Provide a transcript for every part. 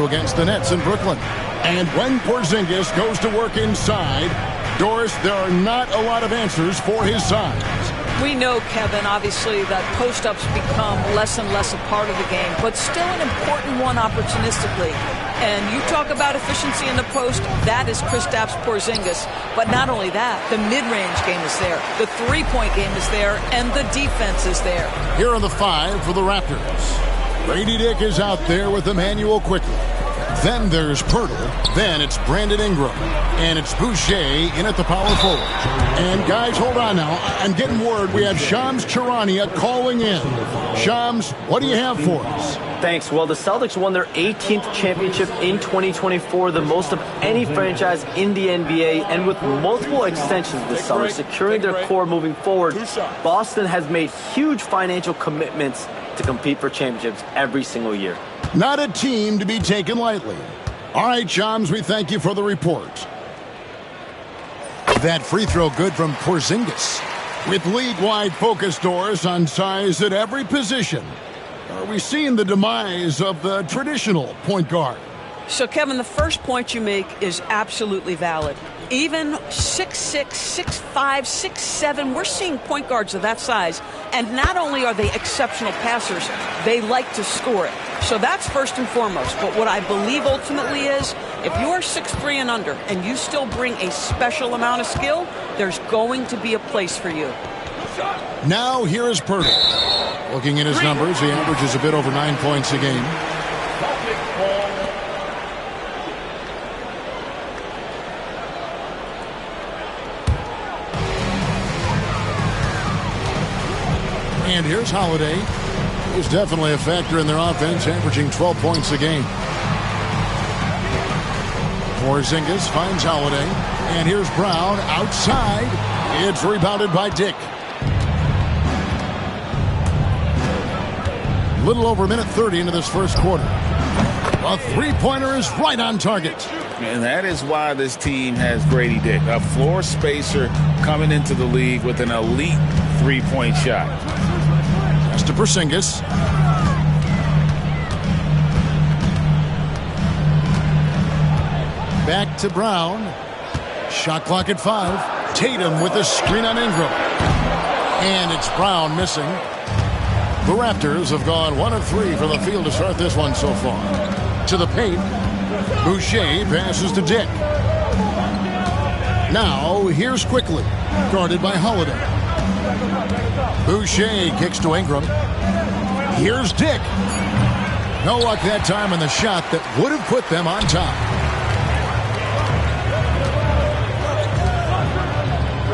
against the Nets in Brooklyn. And when Porzingis goes to work inside, Doris, there are not a lot of answers for his size. We know, Kevin, obviously, that post-ups become less and less a part of the game, but still an important one opportunistically. And you talk about efficiency in the post, that is Kristaps Porzingis. But not only that, the mid-range game is there, the three-point game is there, and the defense is there. Here are the 5 for the Raptors. Grady Dick is out there with Emmanuel Quickley. Then there's Pirtle. Then it's Brandon Ingram. And it's Boucher in at the power forward. And guys, hold on now. I'm getting word we have Shams Charania calling in. Shams, what do you have for us? Thanks. Well, the Celtics won their 18th championship in 2024, the most of any franchise in the NBA. And with multiple extensions this summer, securing their core moving forward, Boston has made huge financial commitments to compete for championships every single year. Not a team to be taken lightly. All right, Shams, we thank you for the report. That free throw good from Porzingis. With league-wide focus, Doris, on size at every position. Are we seeing the demise of the traditional point guard? So, Kevin, the first point you make is absolutely valid. Even 6'6", 6'5", 6'7", we're seeing point guards of that size. And not only are they exceptional passers, they like to score it. So that's first and foremost. But what I believe ultimately is, if you are 6'3" and under and you still bring a special amount of skill, there's going to be a place for you. Now here is Pirtle. Looking at his numbers, he averages a bit over 9 points a game. And here's Holiday. He's definitely a factor in their offense, averaging 12 points a game. Porzingis finds Holiday. And here's Brown outside. It's rebounded by Dick. Little over a minute 30 into this first quarter. A three-pointer is right on target. And that is why this team has Grady Dick, a floor spacer coming into the league with an elite three-point shot. That's to Porzingis. Back to Brown. Shot clock at 5. Tatum with the screen on Ingram. And it's Brown missing. The Raptors have gone 1 of 3 from the field to start this one so far. To the paint. Boucher passes to Dick. Now here's Quickley, guarded by Holiday. Boucher kicks to Ingram. Here's Dick. No luck that time on the shot that would have put them on top.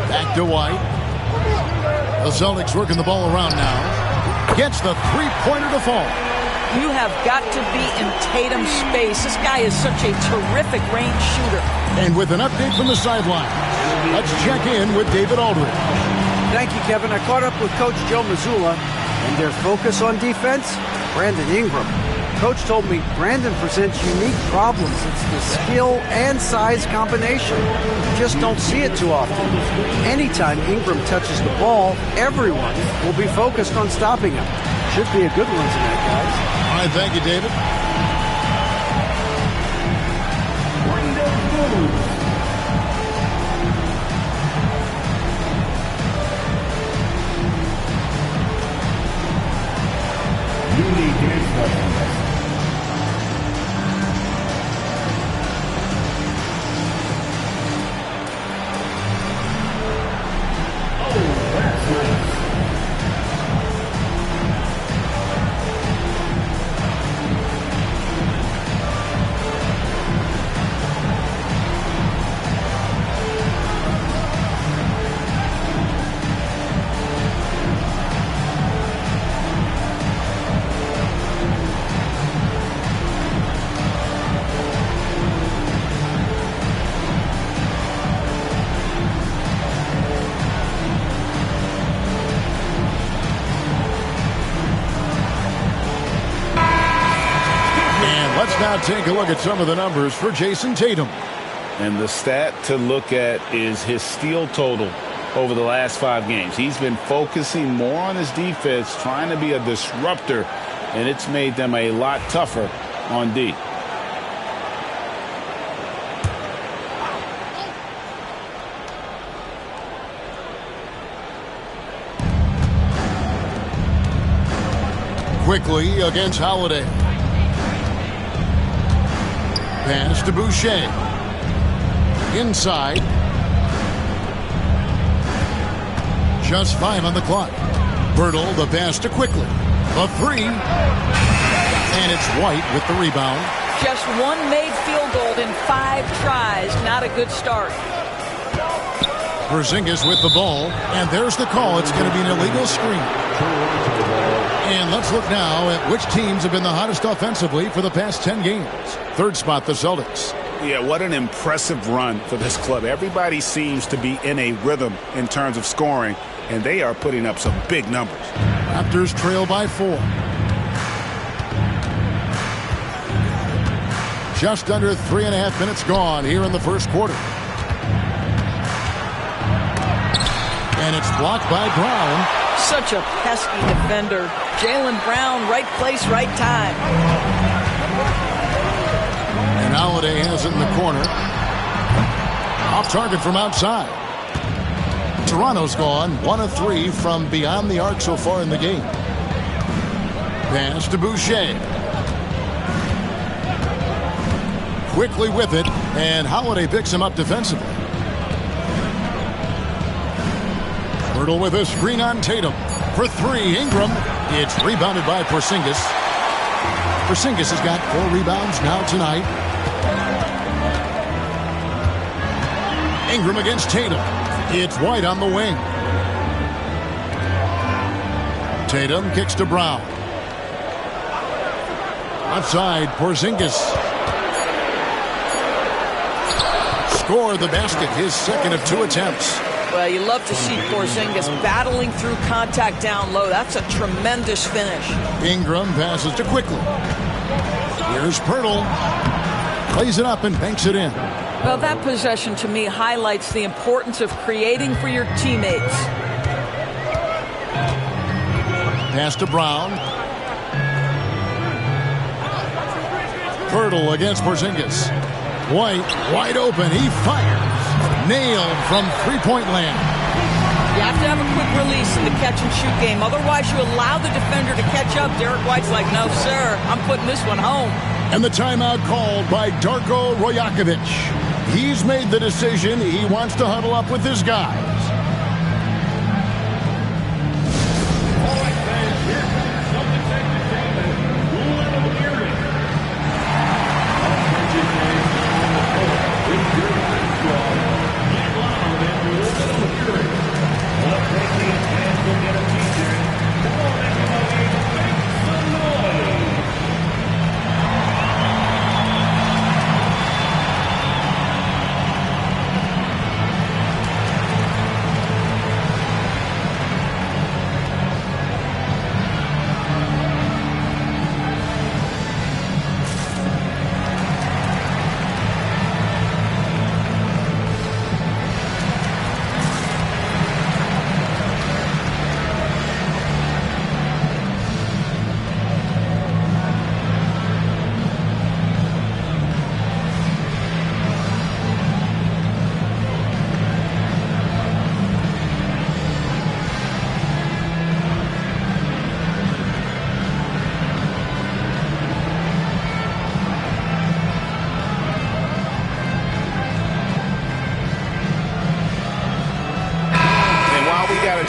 Back to White. The Celtics working the ball around now. Gets the three-pointer to fall. You have got to be in Tatum's space. This guy is such a terrific range shooter. And with an update from the sideline, let's check in with David Aldridge. Thank you, Kevin. I caught up with Coach Joe Mazzulla, and their focus on defense, Brandon Ingram. Coach told me Brandon presents unique problems. It's the skill and size combination. You just don't see it too often. Anytime Ingram touches the ball, everyone will be focused on stopping him. Should be a good one tonight, guys. All right, thank you, David. Let's now take a look at some of the numbers for Jason Tatum. And the stat to look at is his steal total over the last 5 games. He's been focusing more on his defense, trying to be a disruptor, and it's made them a lot tougher on D. Quickly against Holiday. Pass to Boucher. Inside. Just 5 on the clock. Bertle, the pass to Quickly. The 3. And it's White with the rebound. Just one made field goal in 5 tries. Not a good start. Porzingis with the ball. And there's the call. It's going to be an illegal screen. And let's look now at which teams have been the hottest offensively for the past 10 games. Third spot, the Celtics. Yeah, what an impressive run for this club. Everybody seems to be in a rhythm in terms of scoring, and they are putting up some big numbers. Raptors trail by 4. Just under 3.5 minutes gone here in the first quarter. And it's blocked by Brown. Such a pesky defender. Jaylen Brown, right place, right time. And Holiday has it in the corner. Off target from outside. Toronto's gone 1 of 3 from beyond the arc so far in the game. Pass to Boucher. Quickly with it, and Holiday picks him up defensively. Bertle with a screen on Tatum. For 3, Ingram. It's rebounded by Porzingis. Porzingis has got 4 rebounds now tonight. Ingram against Tatum. It's White on the wing. Tatum kicks to Brown. Outside, Porzingis. Score the basket, his second of 2 attempts. Well, you love to see Porzingis battling through contact down low. That's a tremendous finish. Ingram passes to Quickly. Here's Poeltl. Plays it up and banks it in. Well, that possession to me highlights the importance of creating for your teammates. Pass to Brown. Poeltl against Porzingis. White, wide open. He fires. Nailed from three-point land. You have to have a quick release in the catch-and-shoot game. Otherwise, you allow the defender to catch up. Derek White's like, no, sir, I'm putting this one home. And the timeout called by Darko Rajakovic. He's made the decision. He wants to huddle up with his guys.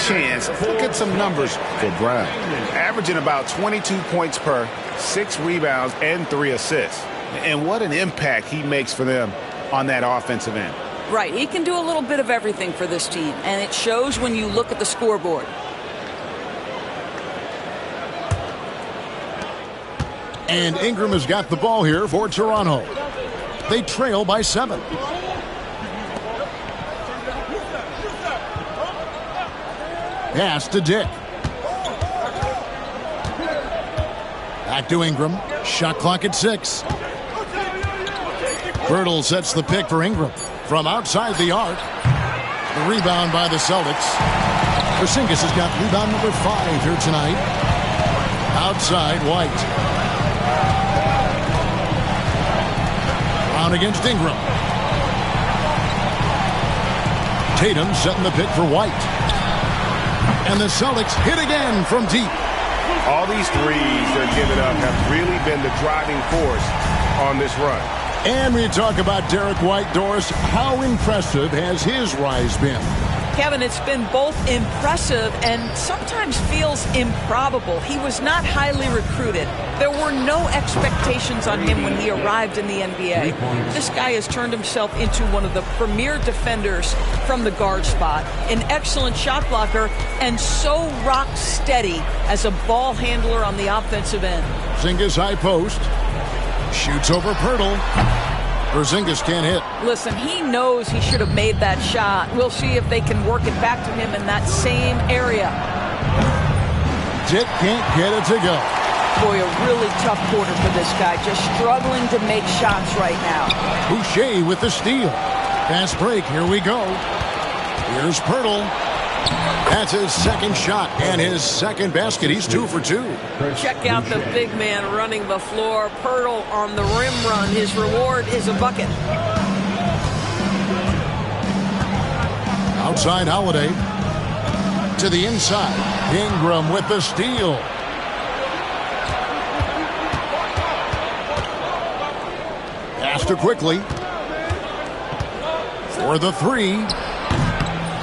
Chance. Look at some numbers for Brown. Averaging about 22 points per, 6 rebounds, and 3 assists. And what an impact he makes for them on that offensive end. Right. He can do a little bit of everything for this team, and it shows when you look at the scoreboard. And Ingram has got the ball here for Toronto. They trail by 7. Pass to Dick. Back to Ingram. Shot clock at 6. Poeltl sets the pick for Ingram. From outside the arc. The rebound by the Celtics. Porzingis has got rebound number 5 here tonight. Outside White. Brown against Ingram. Tatum setting the pick for White. And the Celtics hit again from deep. All these threes they're giving up have really been the driving force on this run. And we talk about Derek White, Doris. How impressive has his rise been? Kevin, it's been both impressive and sometimes feels improbable. He was not highly recruited. There were no expectations on him when he arrived in the NBA. This guy has turned himself into one of the premier defenders from the guard spot, an excellent shot blocker, and so rock steady as a ball handler on the offensive end. Porzingis high post. Shoots over Pirtle. Porzingis can't hit. Listen, he knows he should have made that shot. We'll see if they can work it back to him in that same area. Dick can't get it to go. Boy, a really tough quarter for this guy. Just struggling to make shots right now. Boucher with the steal. Fast break. Here we go. Here's Pirtle. That's his second shot and his second basket. He's 2 for 2. Check out the big man running the floor. Pirtle on the rim run. His reward is a bucket. Outside Holiday. To the inside. Ingram with the steal. Pass to Quickly. For the three.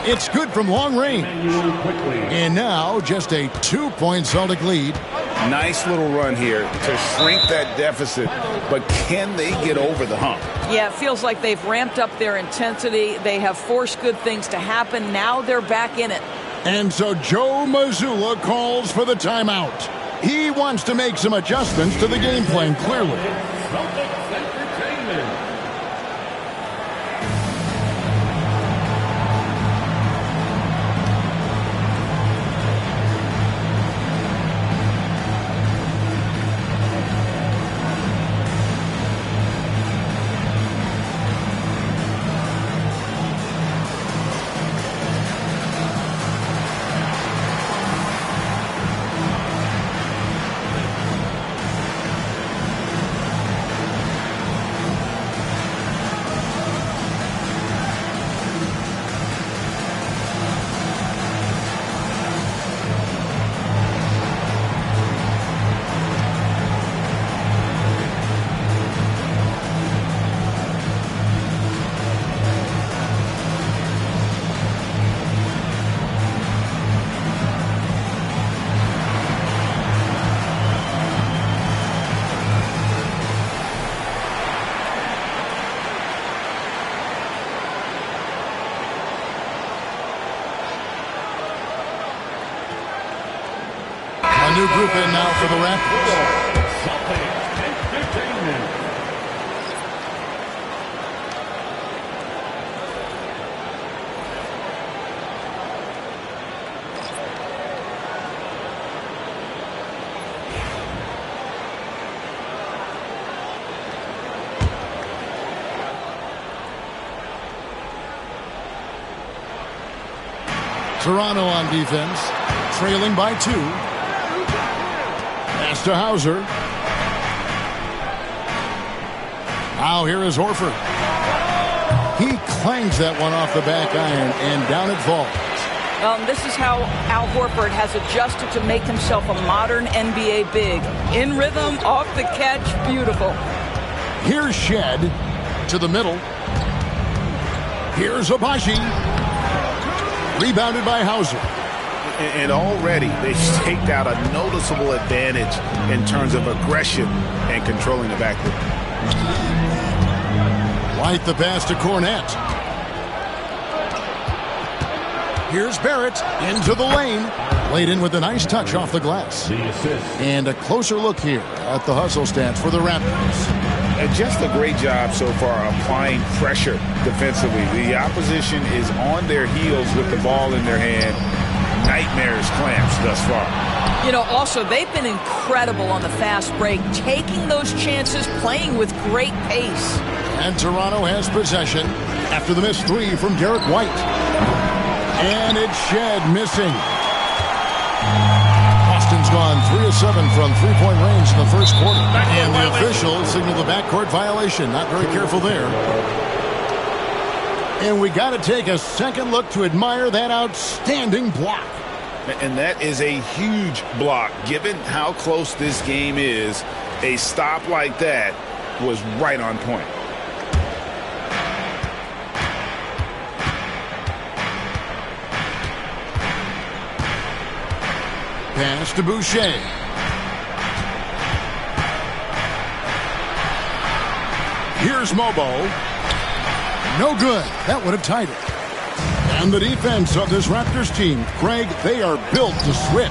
It's good from long range. And now just a 2-point Celtic lead. Nice little run here to shrink that deficit, but can they get over the hump? Yeah, it feels like they've ramped up their intensity. They have forced good things to happen. Now they're back in it. And so Joe Mazzulla calls for the timeout. He wants to make some adjustments to the game plan, clearly. A new group in now for the Raptors. Toronto on defense, trailing by 2. Pass to Hauser. Now here is Horford. He clangs that one off the back iron, and down it falls. This is how Al Horford has adjusted to make himself a modern NBA big. In rhythm, off the catch, beautiful. Here's Shed to the middle. Here's Abaji. Rebounded by Hauser. And already they've staked out a noticeable advantage in terms of aggression and controlling the backcourt. White the pass to Cornette. Here's Barrett into the lane. Laid in with a nice touch off the glass. And a closer look here at the hustle stats for the Raptors. And just a great job so far applying pressure defensively. The opposition is on their heels with the ball in their hand. Nightmares clamps thus far. You know, also, they've been incredible on the fast break, taking those chances, playing with great pace. And Toronto has possession after the missed 3 from Derek White. And it's Shed missing. Boston's gone 3 of 7 from three-point range in the first quarter. And the official signaled the backcourt violation. Not very careful there. And we got to take a second look to admire that outstanding block. And that is a huge block. Given how close this game is, a stop like that was right on point. Pass to Boucher. Here's Mobo. No good. That would have tied it. And the defense of this Raptors team, Craig, they are built to switch.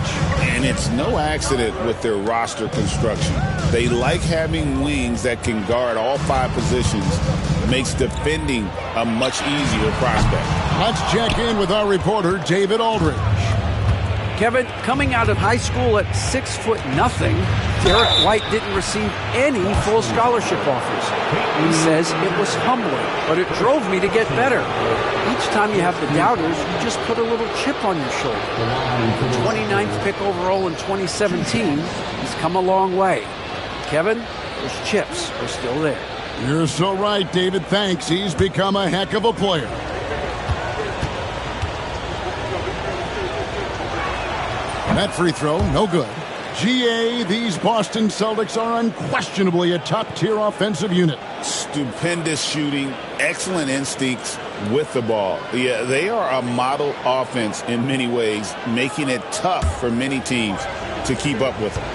And it's no accident with their roster construction. They like having wings that can guard all 5 positions. Makes defending a much easier prospect. Let's check in with our reporter, David Aldridge. Kevin, coming out of high school at 6'0", Derek White didn't receive any full scholarship offers. He says it was humbling, but it drove me to get better. Each time you have the doubters, you just put a little chip on your shoulder. The 29th pick overall in 2017, he's come a long way. Kevin, those chips are still there. You're so right, David. Thanks. He's become a heck of a player. That free throw, no good. GA, these Boston Celtics are unquestionably a top-tier offensive unit. Stupendous shooting, excellent instincts with the ball. Yeah, they are a model offense in many ways, making it tough for many teams to keep up with them.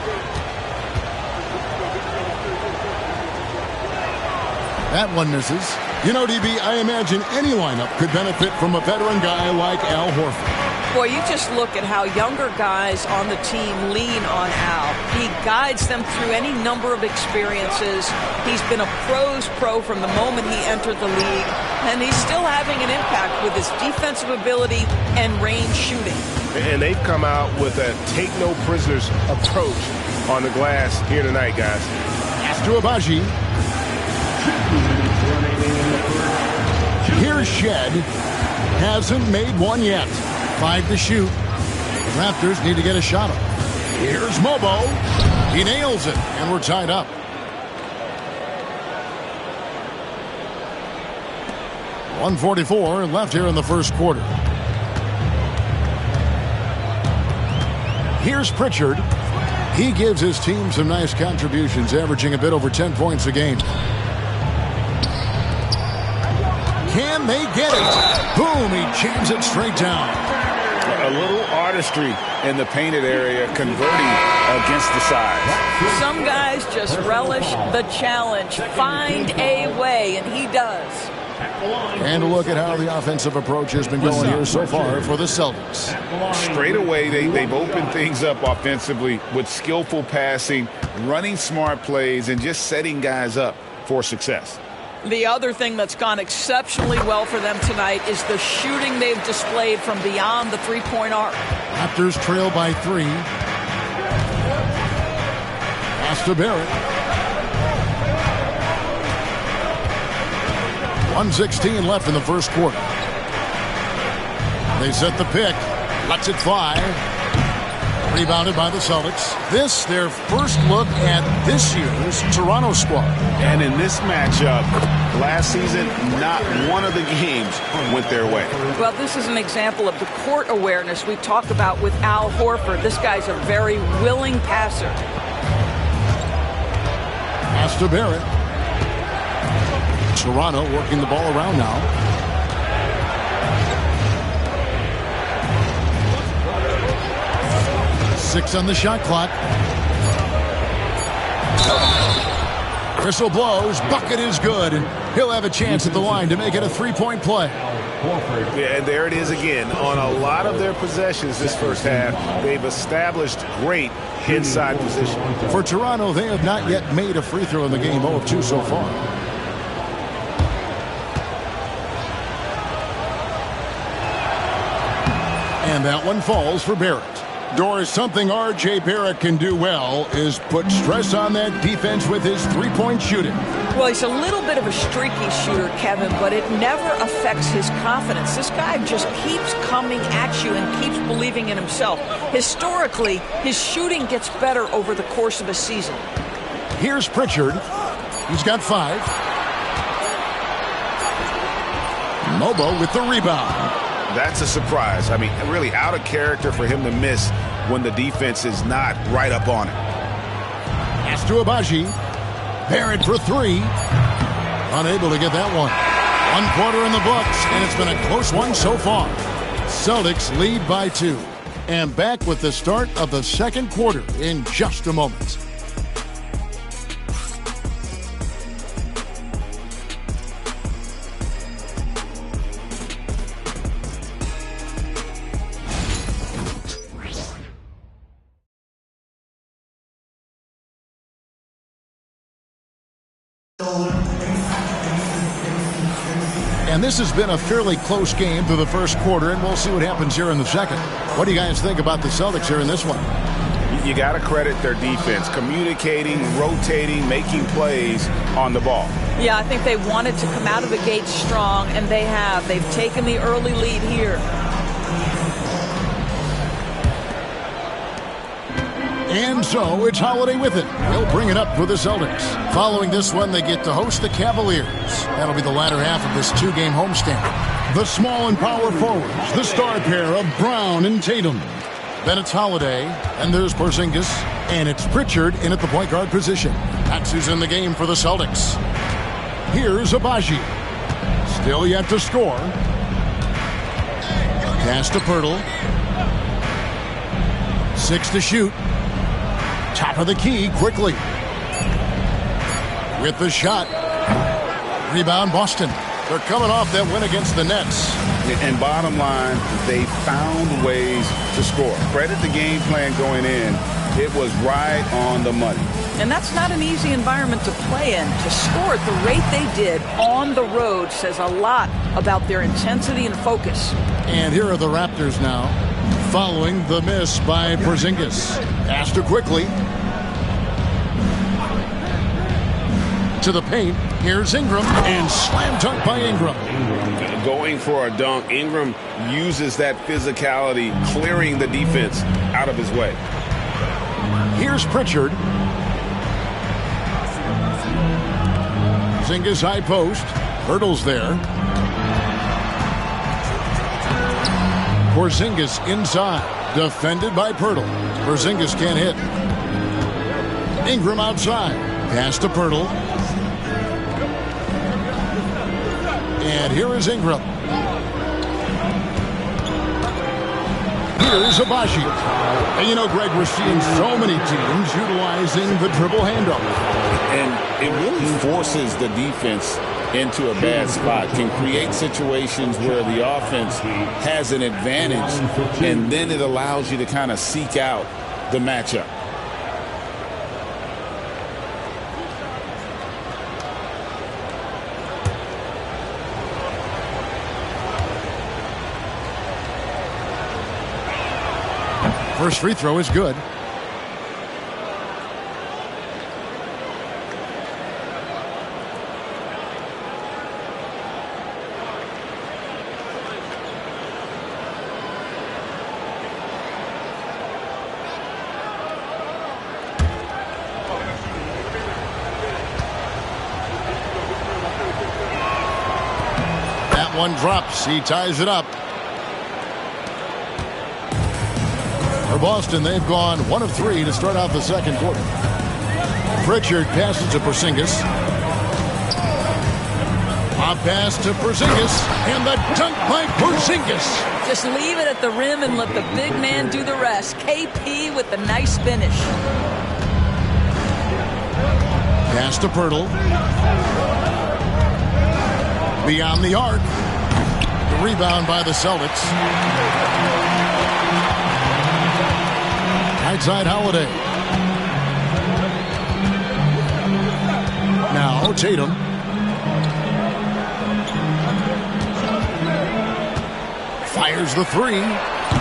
That one misses. You know, DB, I imagine any lineup could benefit from a veteran guy like Al Horford. Boy, you just look at how younger guys on the team lean on Al. He guides them through any number of experiences. He's been a pro's pro from the moment he entered the league, and he's still having an impact with his defensive ability and range shooting. And they've come out with a take-no-prisoners approach on the glass here tonight, guys. Pass to Abaji. Here's Shed. Hasn't made one yet. 5 to shoot. The Raptors need to get a shot up. Here's Mobo. He nails it, and we're tied up. .144 left here in the first quarter. Here's Pritchard. He gives his team some nice contributions, averaging a bit over 10 points a game. Can they get it? Boom, he jams it straight down. A little artistry in the painted area, converting against the size. Some guys just relish the challenge. Find a way, and he does. And a look at how the offensive approach has been going here so far for the Celtics. Straight away, they've opened things up offensively with skillful passing, running smart plays, and just setting guys up for success. The other thing that's gone exceptionally well for them tonight is the shooting they've displayed from beyond the three-point arc. Raptors trail by 3. Pass to Barrett. 1:16 left in the first quarter. They set the pick. Lets it fly. Rebounded by the Celtics. This, their first look at this year's Toronto squad. And in this matchup, last season, not one of the games went their way. Well, this is an example of the court awareness we talk about with Al Horford. This guy's a very willing passer. Pass to Barrett. Toronto working the ball around now. Six on the shot clock. Crystal blows. Bucket is good. And he'll have a chance at the line to make it a three-point play. Yeah, and there it is again. On a lot of their possessions this first half, they've established great inside position. For Toronto, they have not yet made a free throw in the game. 0 of 2 so far. And that one falls for Barrett. Doris, something R.J. Barrett can do well is put stress on that defense with his three-point shooting. Well, he's a little bit of a streaky shooter, Kevin, but it never affects his confidence. This guy just keeps coming at you and keeps believing in himself. Historically, his shooting gets better over the course of a season. Here's Pritchard. He's got 5. Mobo with the rebound. That's a surprise. I mean, really out of character for him to miss when the defense is not right up on it. Pass to Agbaji. Barrett for three. Unable to get that one. 1 quarter in the books, and it's been a close one so far. Celtics lead by 2. And back with the start of the second quarter in just a moment. And this has been a fairly close game through the first quarter, and we'll see what happens here in the second. What do you guys think about the Celtics here in this one? You got to credit their defense, communicating, rotating, making plays on the ball. Yeah, I think they wanted to come out of the gate strong, and they have. They've taken the early lead here. And so it's Holiday with it. He'll bring it up for the Celtics. Following this one, they get to host the Cavaliers. That'll be the latter half of this 2-game homestand. The small and power forwards, the star pair of Brown and Tatum. Then it's Holiday, and there's Porzingis, and it's Pritchard in at the point guard position. That's who's in the game for the Celtics. Here's Agbaji. Still yet to score. Pass to Poeltl. 6 to shoot. Top of the key quickly. With the shot. Rebound Boston. They're coming off that win against the Nets. And bottom line, they found ways to score. Credit the game plan going in. It was right on the money. And that's not an easy environment to play in. To score at the rate they did on the road says a lot about their intensity and focus. And here are the Raptors now, following the miss by Porzingis. Pass to quickly. To the paint. Here's Ingram, and slam dunk by Ingram. Going for a dunk, Ingram uses that physicality, clearing the defense out of his way. Here's Pritchard. Porzingis high post. Hurdles there. Porzingis inside. Defended by Poeltl. Porzingis can't hit. Ingram outside. Pass to Poeltl. And here is Ingram. Here's Agbaji. And you know, Greg, we're seeing so many teams utilizing the dribble handoff. And it really forces the defense into a bad spot, can create situations where the offense has an advantage, and then it allows you to kind of seek out the matchup. First free throw is good. That one drops. He ties it up. For Boston, they've gone 1 of 3 to start out the second quarter. Pritchard passes to Porzingis. A pass to Porzingis, and the dunk by Porzingis. Just leave it at the rim and let the big man do the rest. KP with the nice finish. Pass to Poeltl. Beyond the arc. The rebound by the Celtics. Outside Holiday. Now Tatum. Fires the 3.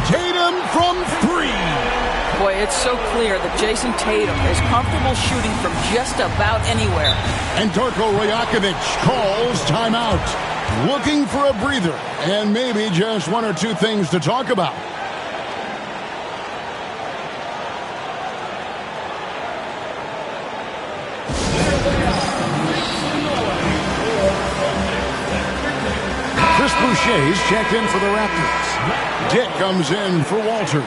Tatum from 3. Boy, it's so clear that Jason Tatum is comfortable shooting from just about anywhere. And Darko Rajakovic calls timeout. Looking for a breather and maybe just 1 or 2 things to talk about. Boucher's checked in for the Raptors. Dick comes in for Walter.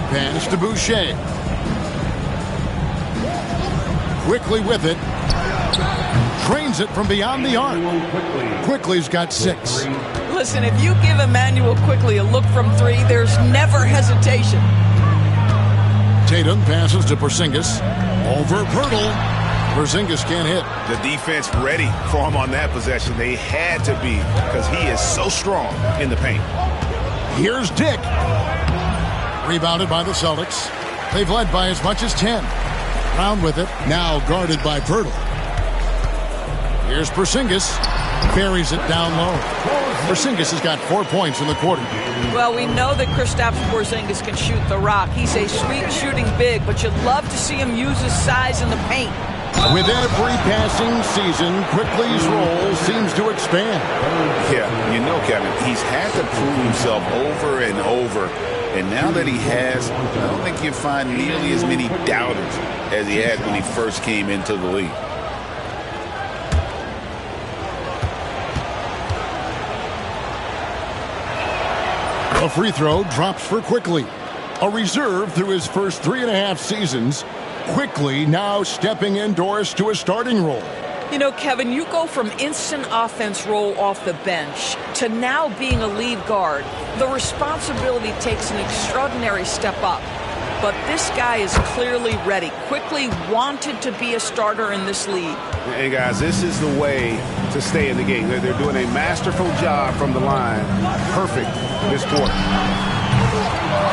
Pass to Boucher. Quickly with it. Trains it from beyond the arc. Quickly's got 6. Listen, if you give Emmanuel Quickly a look from 3, there's never hesitation. Tatum passes to Porzingis. Over Pirtle. Porzingis can't hit. The defense ready for him on that possession. They had to be because he is so strong in the paint. Here's Dick. Rebounded by the Celtics. They've led by as much as 10. Brown with it. Now guarded by Pirtle. Here's Porzingis. Buries it down low. Porzingis has got 4 points in the quarter. Well, we know that Kristaps Porzingis can shoot the rock. He's a sweet shooting big, but you'd love to see him use his size in the paint. With every passing season, Quickly's role seems to expand. Yeah, you know, Kevin, he's had to prove himself over and over. And now that he has, I don't think you find nearly as many doubters as he had when he first came into the league. A free throw drops for Quickly. A reserve through his first 3.5 seasons. Quickly now stepping indoors to a starting role. You know, Kevin, you go from instant offense role off the bench to now being a lead guard. The responsibility takes an extraordinary step up. But this guy is clearly ready. Quickly wanted to be a starter in this league. Hey, guys, this is the way to stay in the game. They're doing a masterful job from the line. Perfect this quarter.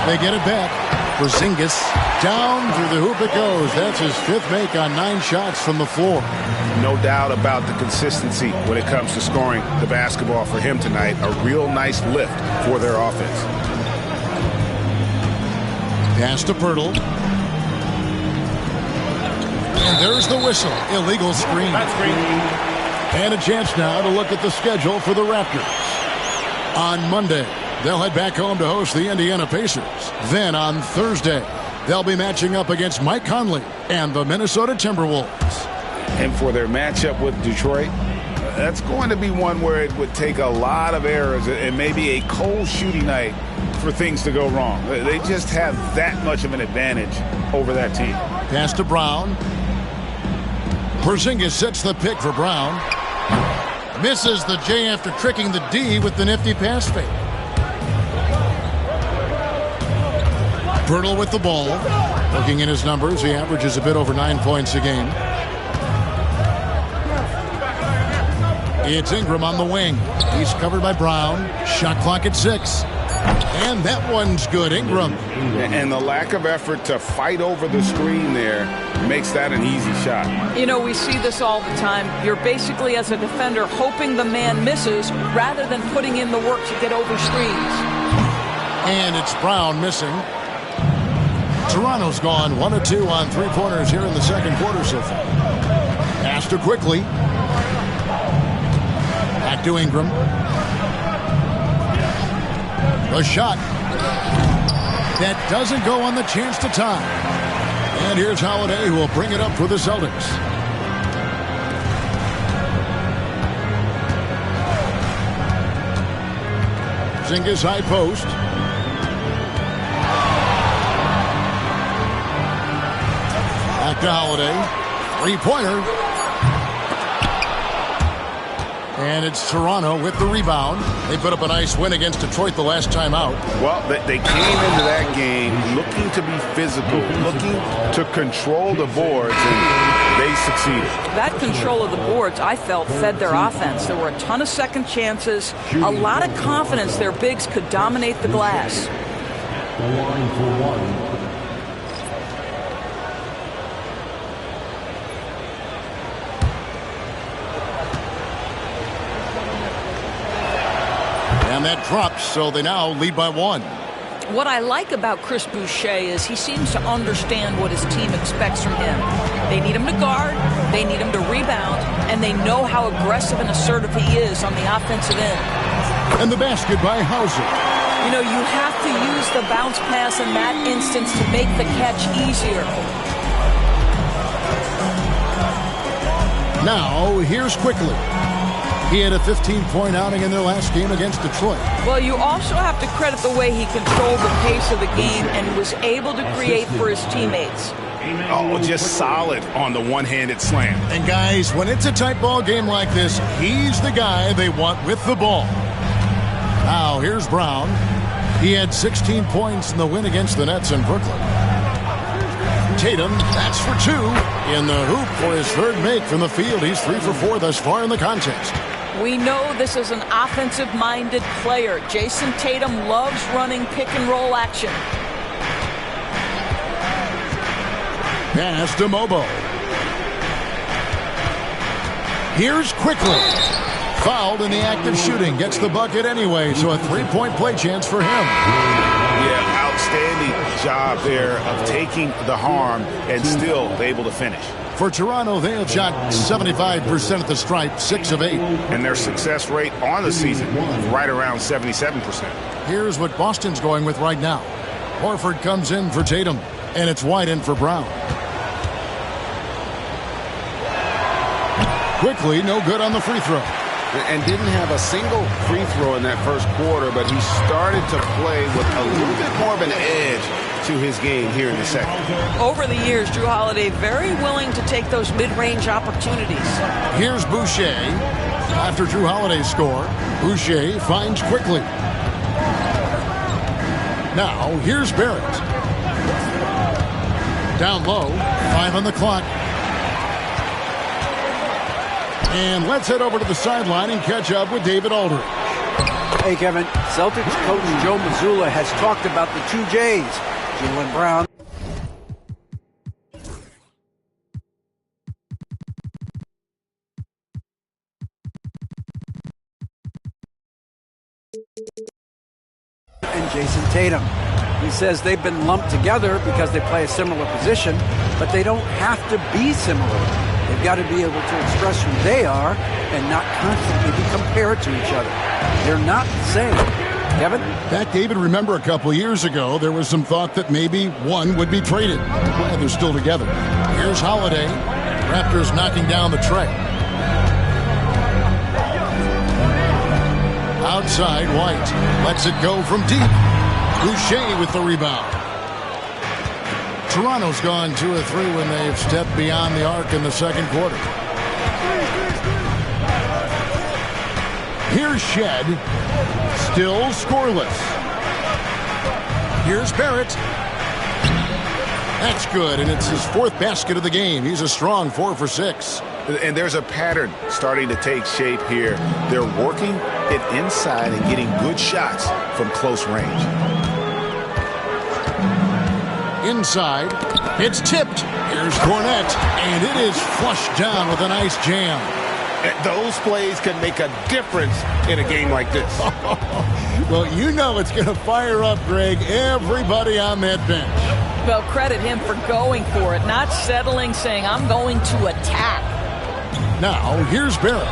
They get it back. Porzingis down through the hoop it goes. That's his 5th make on 9 shots from the floor. No doubt about the consistency when it comes to scoring the basketball for him tonight. A real nice lift for their offense. Pass to Pirtle. And there's the whistle. Illegal screen. And a chance now to look at the schedule for the Raptors. On Monday, they'll head back home to host the Indiana Pacers. Then on Thursday, they'll be matching up against Mike Conley and the Minnesota Timberwolves. And for their matchup with Detroit, that's going to be one where it would take a lot of errors and maybe a cold shooting night for things to go wrong. They just have that much of an advantage over that team. Pass to Brown. Porzingis sets the pick for Brown. Misses the J after tricking the D with the nifty pass fake. Pirtle with the ball. Looking at his numbers, he averages a bit over 9 points a game. It's Ingram on the wing. He's covered by Brown. Shot clock at 6. And that one's good, Ingram. And the lack of effort to fight over the screen there makes that an easy shot. You know, we see this all the time. You're basically, as a defender, hoping the man misses rather than putting in the work to get over screens. And it's Brown missing. Toronto's gone 1 of 2 on 3-pointers here in the second quarter so far. Pass to Quickly. Back to Ingram. The shot. That doesn't go on the chance to tie. And here's Holiday, who will bring it up for the Celtics. Porzingis high post. Back to Holiday. 3-pointer. And it's Toronto with the rebound. They put up a nice win against Detroit the last time out. Well, they came into that game looking to be physical, looking to control the boards, and they succeeded. That control of the boards, I felt, fed their offense. There were a ton of second chances, a lot of confidence their bigs could dominate the glass. The line for one. And that drops, so they now lead by 1. What I like about Chris Boucher is he seems to understand what his team expects from him. They need him to guard, they need him to rebound, and they know how aggressive and assertive he is on the offensive end. And the basket by Hauser. You know, you have to use the bounce pass in that instance to make the catch easier. Now, here's Quickly. He had a 15-point outing in their last game against Detroit. Well, you also have to credit the way he controlled the pace of the game and was able to create for his teammates. Oh, just solid on the one-handed slam. And guys, when it's a tight ball game like this, he's the guy they want with the ball. Now, here's Brown. He had 16 points in the win against the Nets in Brooklyn. Tatum, that's for 2. In the hoop for his third make from the field. He's 3 for 4 thus far in the contest. We know this is an offensive-minded player. Jason Tatum loves running pick-and-roll action. Pass to Mobo. Here's Quickly. Fouled in the act of shooting. Gets the bucket anyway, so a 3-point play chance for him. Yeah, outstanding job there of taking the harm and still able to finish. For Toronto, they have shot 75% at the stripe, 6 of 8. And their success rate on the season is right around 77%. Here's what Boston's going with right now. Horford comes in for Tatum, and it's White in for Brown. Quickly, no good on the free throw. And didn't have a single free throw in that first quarter, but he started to play with a little bit more of an edge to his game here in the second. Over the years, Jrue Holiday very willing to take those mid-range opportunities. Here's Boucher. After Jrue Holiday's score, Boucher finds Quickly. Now, here's Barrett. Down low, 5 on the clock. And let's head over to the sideline and catch up with David Aldridge. Hey, Kevin. Celtics coach Joe Mazzulla has talked about the 2 J's, Jaylen Brown. And Jason Tatum. He says they've been lumped together because they play a similar position, but they don't have to be similar. They've got to be able to express who they are and not constantly be compared to each other. They're not the same. Kevin? Back, David, remember a couple years ago, there was some thought that maybe one would be traded. Glad they're still together. Here's Holiday. Raptors knocking down the tray. Outside, White lets it go from deep. Boucher with the rebound. Toronto's gone 2 of 3 when they've stepped beyond the arc in the second quarter. Here's Shed. Still scoreless. Here's Barrett. That's good, and it's his 4th basket of the game. He's a strong 4 for 6. And there's a pattern starting to take shape here. They're working it inside and getting good shots from close range. Inside, it's tipped. Here's Cornette, and it is flushed down with a nice jam. Those plays can make a difference in a game like this. Well, you know it's going to fire up, Greg, everybody on that bench. Well, credit him for going for it, not settling, saying, I'm going to attack. Now, here's Barrett.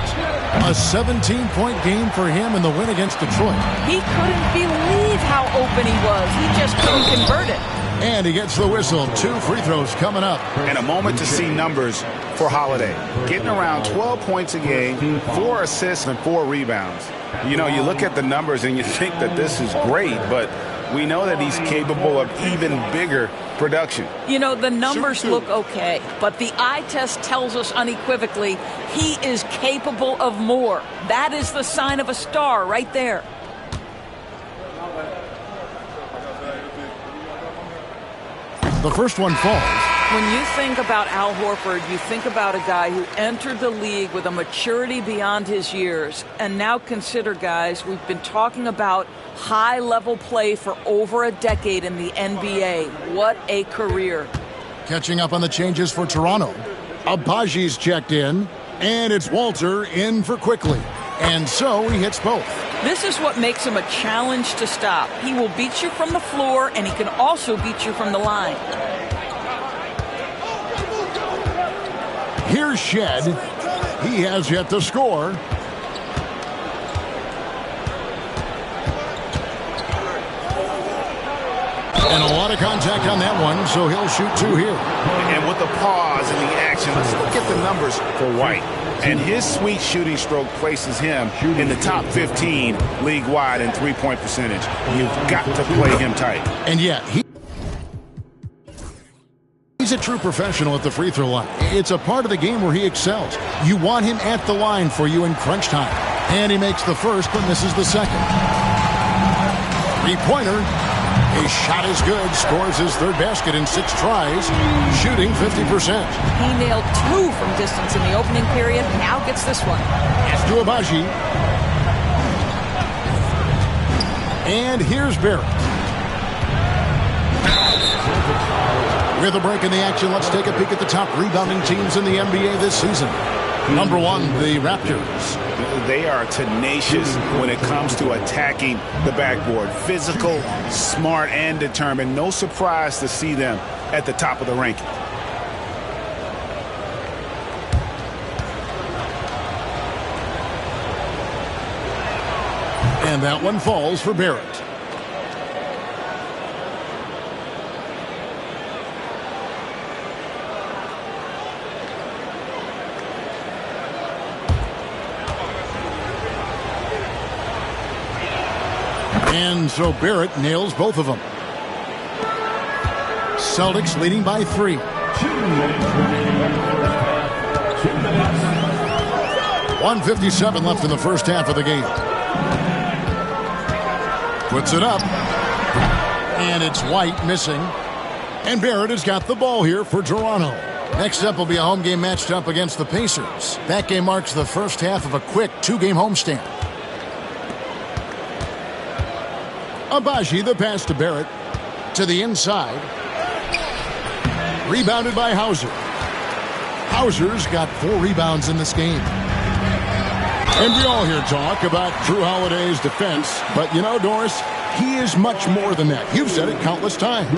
A 17-point game for him in the win against Detroit. He couldn't believe how open he was. He just couldn't convert it. And he gets the whistle. 2 free throws coming up. And a moment to see numbers for Holiday. Getting around 12 points a game, 4 assists and 4 rebounds. You know, you look at the numbers and you think that this is great, but we know that he's capable of even bigger production. You know, the numbers look okay, but the eye test tells us unequivocally he is capable of more. That is the sign of a star right there. The first one falls. When you think about Al Horford, you think about a guy who entered the league with a maturity beyond his years. And now consider, guys, we've been talking about high-level play for over a decade in the NBA. What a career. Catching up on the changes for Toronto. Abaji's checked in, and it's Walter in for Quickly. And so he hits both. This is what makes him a challenge to stop. He will beat you from the floor, and he can also beat you from the line. Here's Shed. He has yet to score. And a lot of contact on that one, so he'll shoot two here. And with the pause and the action, let's look at the numbers for White. And his sweet shooting stroke places him in the top 15 league-wide in three-point percentage. You've got to play him tight. And yet, he's a true professional at the free throw line. It's a part of the game where he excels. You want him at the line for you in crunch time. And he makes the first, but misses the second. Three-pointer. His shot is good. Scores his third basket in 6 tries. Shooting 50%. He nailed 2 from distance in the opening period. Now gets this one. Pass to Agbaji. And here's Barrett. With a break in the action, let's take a peek at the top rebounding teams in the NBA this season. Number 1, the Raptors. They are tenacious when it comes to attacking the backboard. Physical, smart, and determined. No surprise to see them at the top of the ranking. And that one falls for Barrett. And so Barrett nails both of them. Celtics leading by 3. 1:57 left in the first half of the game. Puts it up. And it's White missing. And Barrett has got the ball here for Toronto. Next up will be a home game matched up against the Pacers. That game marks the first half of a quick 2-game homestand. Agbaji, the pass to Barrett. To the inside. Rebounded by Hauser. Hauser's got 4 rebounds in this game. And we all hear talk about Jrue Holiday's defense. But, you know, Doris, he is much more than that. You've said it countless times.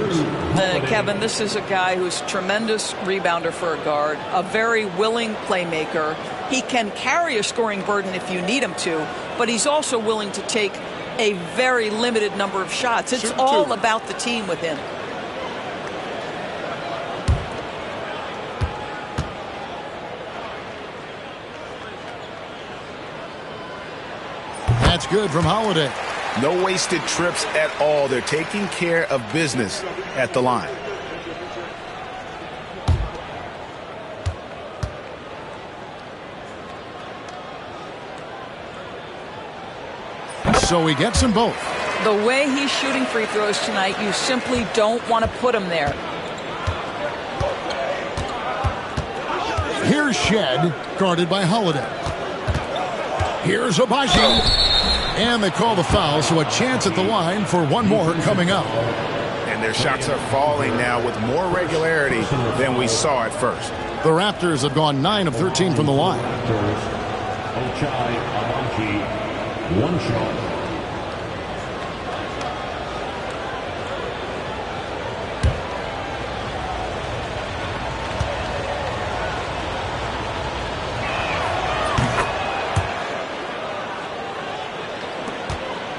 Kevin, this is a guy who's a tremendous rebounder for a guard, a very willing playmaker. He can carry a scoring burden if you need him to, but he's also willing to take a very limited number of shots. It's all about the team with him. That's good from Holiday. No wasted trips at all. They're taking care of business at the line. So he gets them both. The way he's shooting free throws tonight, you simply don't want to put him there. Here's Shed, guarded by Holiday. Here's Agbaji. And they call the foul, so a chance at the line for one more coming up. And their shots are falling now with more regularity than we saw at first. The Raptors have gone 9 of 13 from the line. Ochai Agbaji, 1 shot.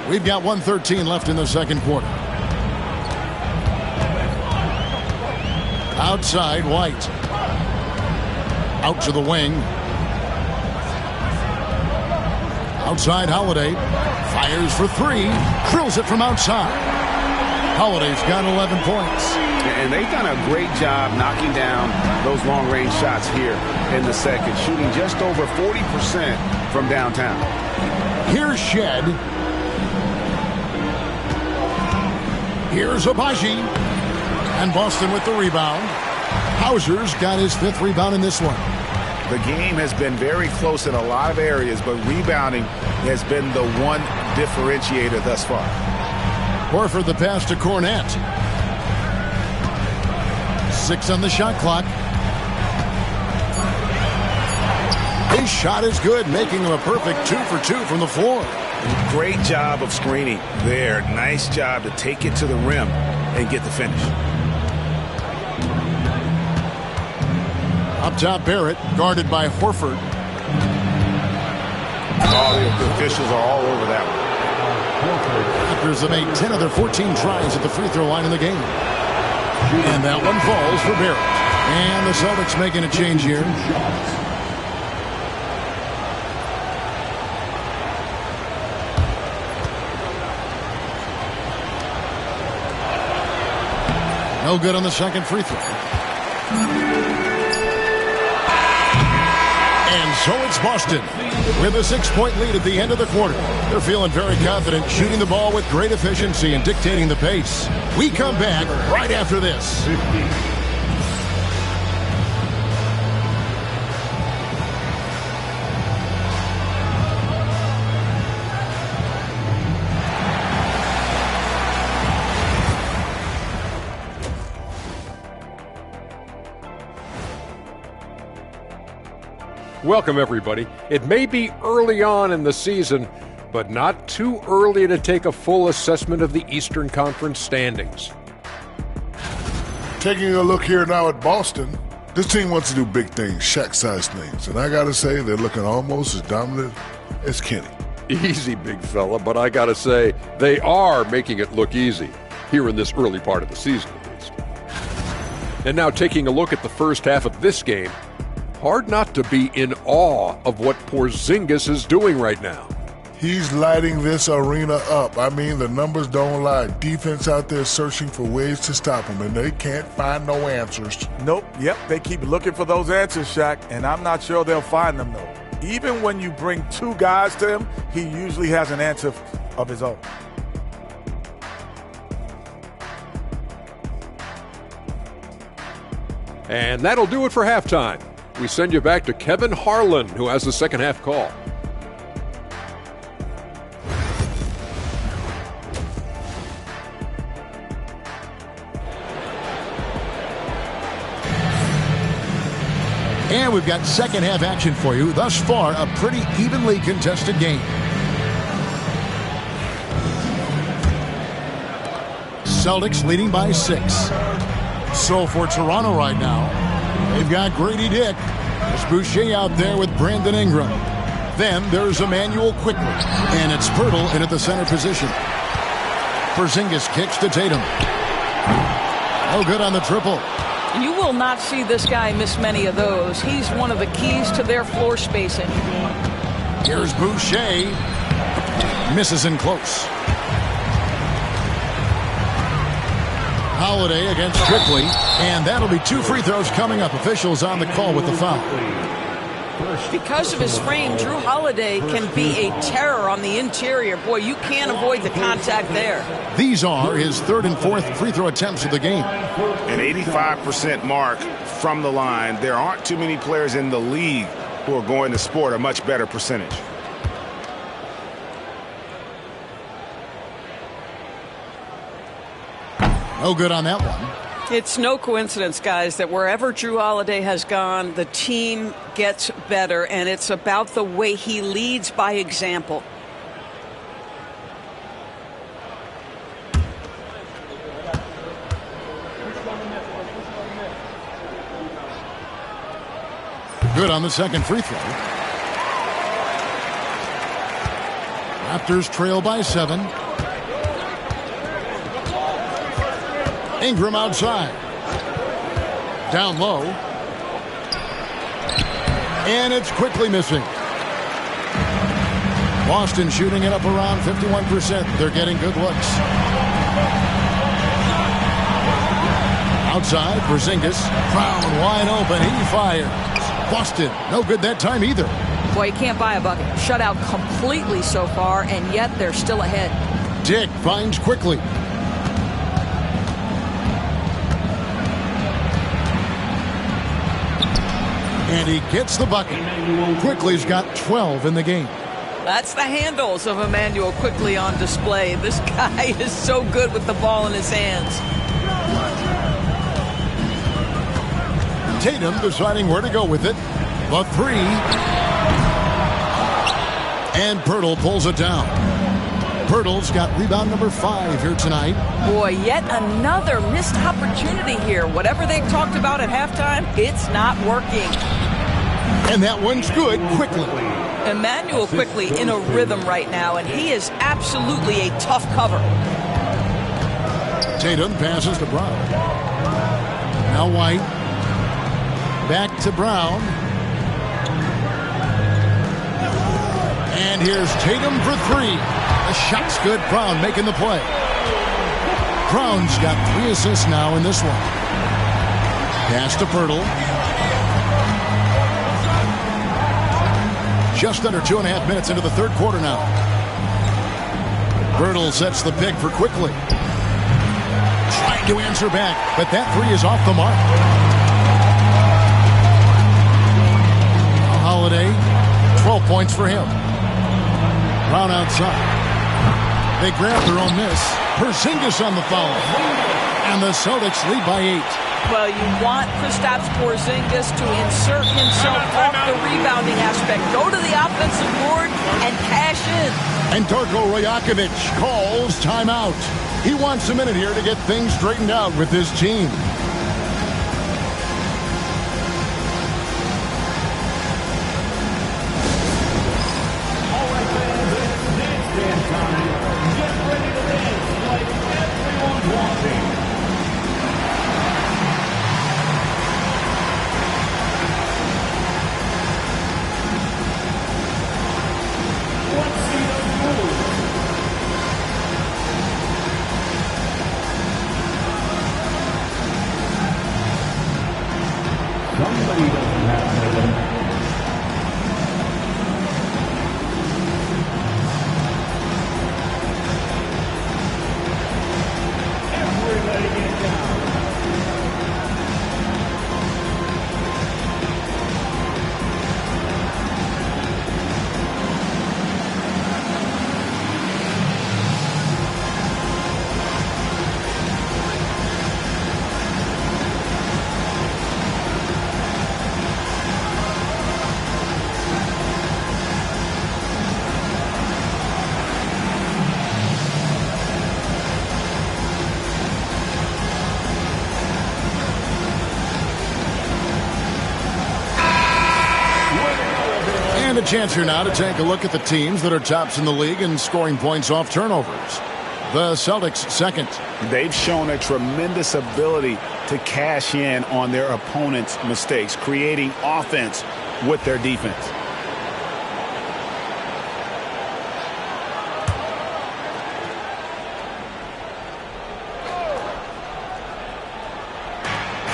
We've got 1:13 left in the second quarter. Outside, White. Out to the wing. Outside, Holiday. Fires for 3. Drills it from outside. Holiday's got 11 points. And they've done a great job knocking down those long-range shots here in the second, shooting just over 40% from downtown. Here's Shed. Here's Agbaji. And Boston with the rebound. Hauser's got his 5th rebound in this one. The game has been very close in a lot of areas, but rebounding has been the one differentiator thus far. Horford the pass to Cornette. 6 on the shot clock. His shot is good, making him a perfect 2 for 2 from the floor. Great job of screening there. Nice job to take it to the rim and get the finish. Up top, Barrett, guarded by Horford. Oh, the officials are all over that one. Raptors have made 10 of their 14 tries at the free throw line in the game. And that one falls for Barrett. And the Celtics making a change here. No good on the second free throw. And so it's Boston with a 6-point lead at the end of the quarter. They're feeling very confident, shooting the ball with great efficiency and dictating the pace. We come back right after this. Welcome, everybody. It may be early on in the season, but not too early to take a full assessment of the Eastern Conference standings. Taking a look here now at Boston, this team wants to do big things, Shaq-sized things, and I got to say they're looking almost as dominant as Kenny. Easy, big fella, but I got to say they are making it look easy here in this early part of the season, at least. And now taking a look at the first half of this game, hard not to be in awe of what Porzingis is doing right now. He's lighting this arena up. I mean, the numbers don't lie. Defense out there searching for ways to stop him, and they can't find no answers. Nope. Yep, they keep looking for those answers, Shaq, and I'm not sure they'll find them, though. Even when you bring two guys to him, he usually has an answer of his own. And that'll do it for halftime. We send you back to Kevin Harlan, who has the second half call. And we've got second half action for you. Thus far, a pretty evenly contested game. Celtics leading by 6. So for Toronto right now, they've got Grady Dick. There's Boucher out there with Brandon Ingram. Then there's Emmanuel Quickley. And it's Pirtle in at the center position. Porzingis kicks to Tatum. No good on the triple. You will not see this guy miss many of those. He's one of the keys to their floor spacing. Here's Boucher. Misses in close. Holiday against Quickley, and that'll be 2 free throws coming up. Officials on the call with the foul. Because of his frame, Drew Holiday can be a terror on the interior. Boy, you can't avoid the contact there. These are his 3rd and 4th free throw attempts of the game. An 85% mark from the line. There aren't too many players in the league who are going to sport a much better percentage. No good on that one. It's no coincidence, guys, that wherever Drew Holiday has gone, the team gets better, and it's about the way he leads by example. Good on the second free throw. Raptors trail by 7. Ingram outside. Down low. And it's quickly missing. Boston shooting it up around 51%. They're getting good looks. Outside, Porzingis. Crown wide open. He fires. Boston, no good that time either. Boy, you can't buy a bucket. Shut out completely so far, and yet they're still ahead. Dick finds Quickley. And he gets the bucket. Quickley's got 12 in the game. That's the handles of Emmanuel Quickley on display. This guy is so good with the ball in his hands. Tatum deciding where to go with it. The 3. And Pirtle pulls it down. Pirtle's got rebound number 5 here tonight. Boy, yet another missed opportunity here. Whatever they talked about at halftime, it's not working. And that one's good quickly. Emmanuel Quickley in a rhythm right now, and he is absolutely a tough cover. Tatum passes to Brown. Now White. Back to Brown. And here's Tatum for 3. The shot's good. Brown making the play. Brown's got 3 assists now in this one. Pass to Pirtle. Just under 2.5 minutes into the third quarter now. Pirtle sets the pick for Quickley. Trying to answer back, but that 3 is off the mark. Holiday, 12 points for him. Brown outside. They grab their own miss. Porzingis on the foul. And the Celtics lead by 8. Well, you want Kristaps Porzingis to insert himself off the rebounding aspect. Go to the offensive board and cash in. And Darko Rajakovic calls timeout. He wants a minute here to get things straightened out with his team. A chance here now to take a look at the teams that are tops in the league in scoring points off turnovers. The Celtics second. They've shown a tremendous ability to cash in on their opponent's mistakes, creating offense with their defense.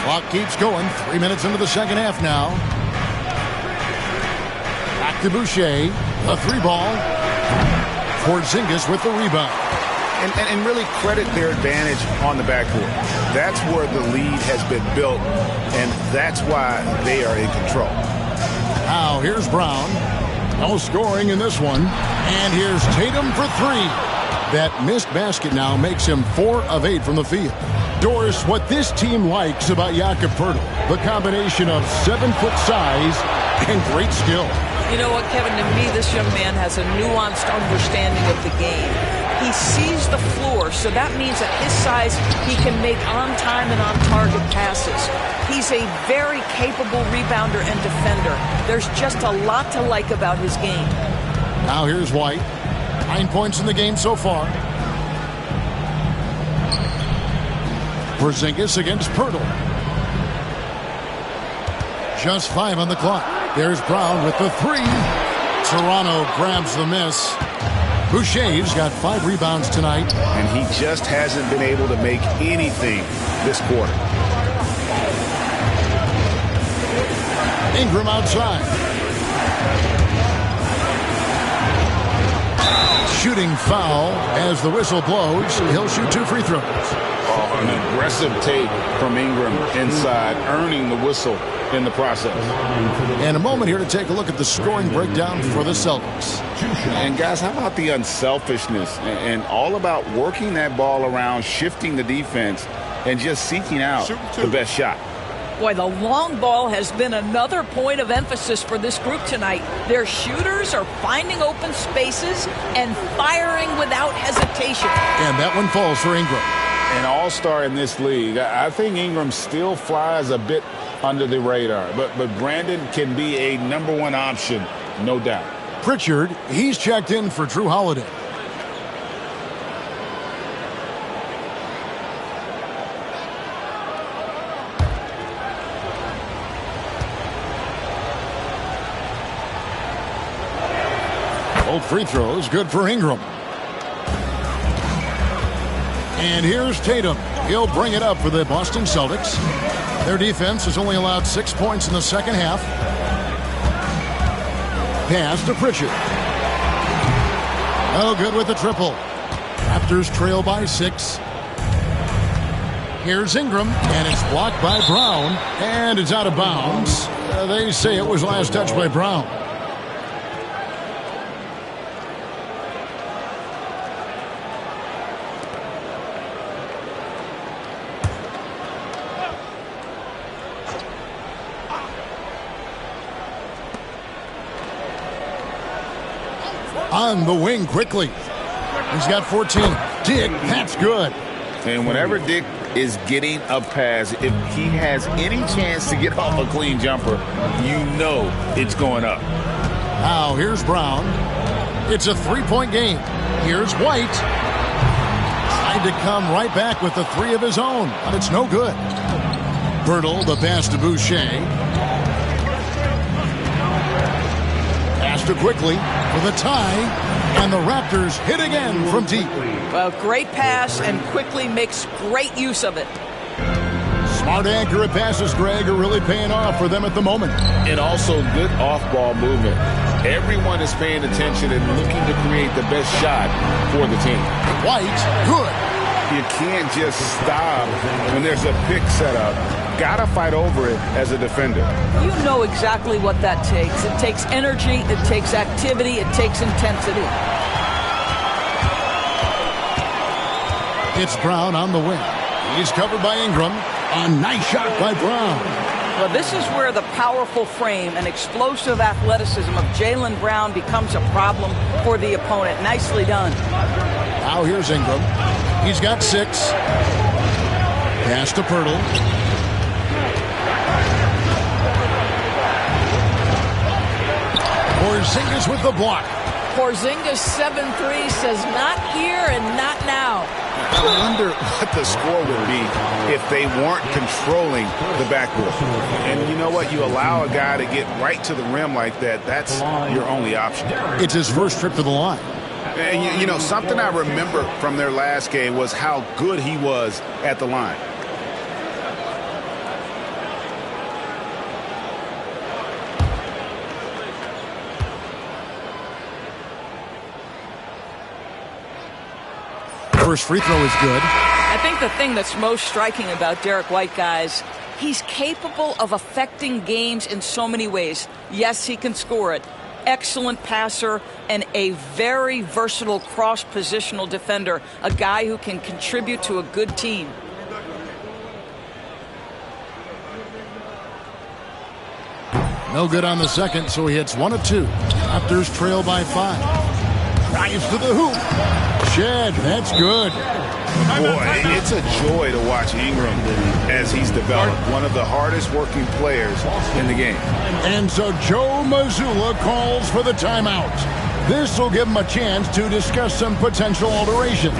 Clock keeps going. 3 minutes into the second half now. Back to Boucher. A 3-ball. Porzingis with the rebound. And really credit their advantage on the backcourt. That's where the lead has been built, and that's why they are in control. Now here's Brown. No scoring in this one. And here's Tatum for 3. That missed basket now makes him 4 of 8 from the field. Doris, what this team likes about Jakob Poeltl, the combination of 7-foot size and great skill. You know what, Kevin, to me, this young man has a nuanced understanding of the game. He sees the floor, so that means at his size, he can make on-time and on-target passes. He's a very capable rebounder and defender. There's just a lot to like about his game. Now here's White. 9 points in the game so far. Porzingis against Poeltl. Just 5 on the clock. There's Brown with the 3. Toronto grabs the miss. Boucher's got 5 rebounds tonight. And he just hasn't been able to make anything this quarter. Ingram outside. Shooting foul as the whistle blows. He'll shoot 2 free throws. Oh, an aggressive take from Ingram inside, earning the whistle in the process. And a moment here to take a look at the scoring breakdown for the Celtics. And guys, how about the unselfishness and all about working that ball around, shifting the defense, and just seeking out the best shot? Boy, the long ball has been another point of emphasis for this group tonight. Their shooters are finding open spaces and firing without hesitation. And that one falls for Ingram. An all-star in this league. I think Ingram still flies a bit under the radar, but Brandon can be a number one option, no doubt. Pritchard, he's checked in for Drew Holiday. Both free throws good for Ingram. And here's Tatum. He'll bring it up for the Boston Celtics. Their defense has only allowed 6 points in the second half. Pass to Pritchard. Oh, good with the triple. Raptors trail by 6. Here's Ingram, and it's blocked by Brown, and it's out of bounds. They say it was last touched by Brown. On the wing quickly. He's got 14. Dick, that's good. And whenever Dick is getting a pass, if he has any chance to get off a clean jumper, you know it's going up. Now here's Brown. It's a 3-point game. Here's White. Tried to come right back with the 3 of his own, but it's no good. Birtle, the pass to Boucher. Pass to Quickly for the tie. And the Raptors hit again from deep. Well, great pass, and Quickly makes great use of it. Smart, accurate passes, Greg, are really paying off for them at the moment. And also good off-ball movement. Everyone is paying attention and looking to create the best shot for the team. White, good. You can't just stop when there's a pick set up. Gotta fight over it as a defender. You know exactly what that takes. It takes energy, it takes activity, it takes intensity. It's Brown on the wing. He's covered by Ingram. A nice shot by Brown. Well, this is where the powerful frame and explosive athleticism of Jaylen Brown becomes a problem for the opponent. Nicely done. Now here's Ingram. He's got 6. Pass to Pirtle. Porzingis with the block. Porzingis 7-3 says not here and not now. I wonder what the score would be if they weren't controlling the backcourt. And you know what? You allow a guy to get right to the rim like that, that's your only option. It's his first trip to the line. And you know, something I remember from their last game was how good he was at the line. First free throw is good. I think the thing that's most striking about Derek White, guys, he's capable of affecting games in so many ways. Yes, he can score it. Excellent passer and a very versatile cross-positional defender, a guy who can contribute to a good team. No good on the second, so he hits 1 of 2. Raptors trail by 5. Drives to the hoop. Shed, that's good. Boy, it's a joy to watch Ingram as he's developed. One of the hardest working players in the game. And so Joe Mazzulla calls for the timeout. This will give him a chance to discuss some potential alterations.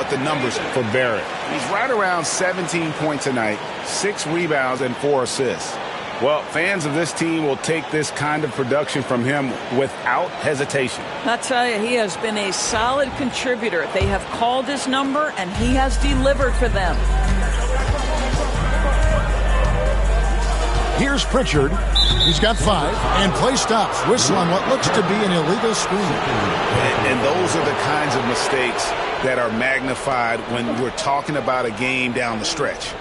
about the numbers for Barrett? He's right around 17 points a night, 6 rebounds, and 4 assists. Well, fans of this team will take this kind of production from him without hesitation. I'll tell you, he has been a solid contributor. They have called his number, and he has delivered for them. Here's Pritchard. He's got 5, and play stops. Whistle on what looks to be an illegal screen. And those are the kinds of mistakes that are magnified when we're talking about a game down the stretch.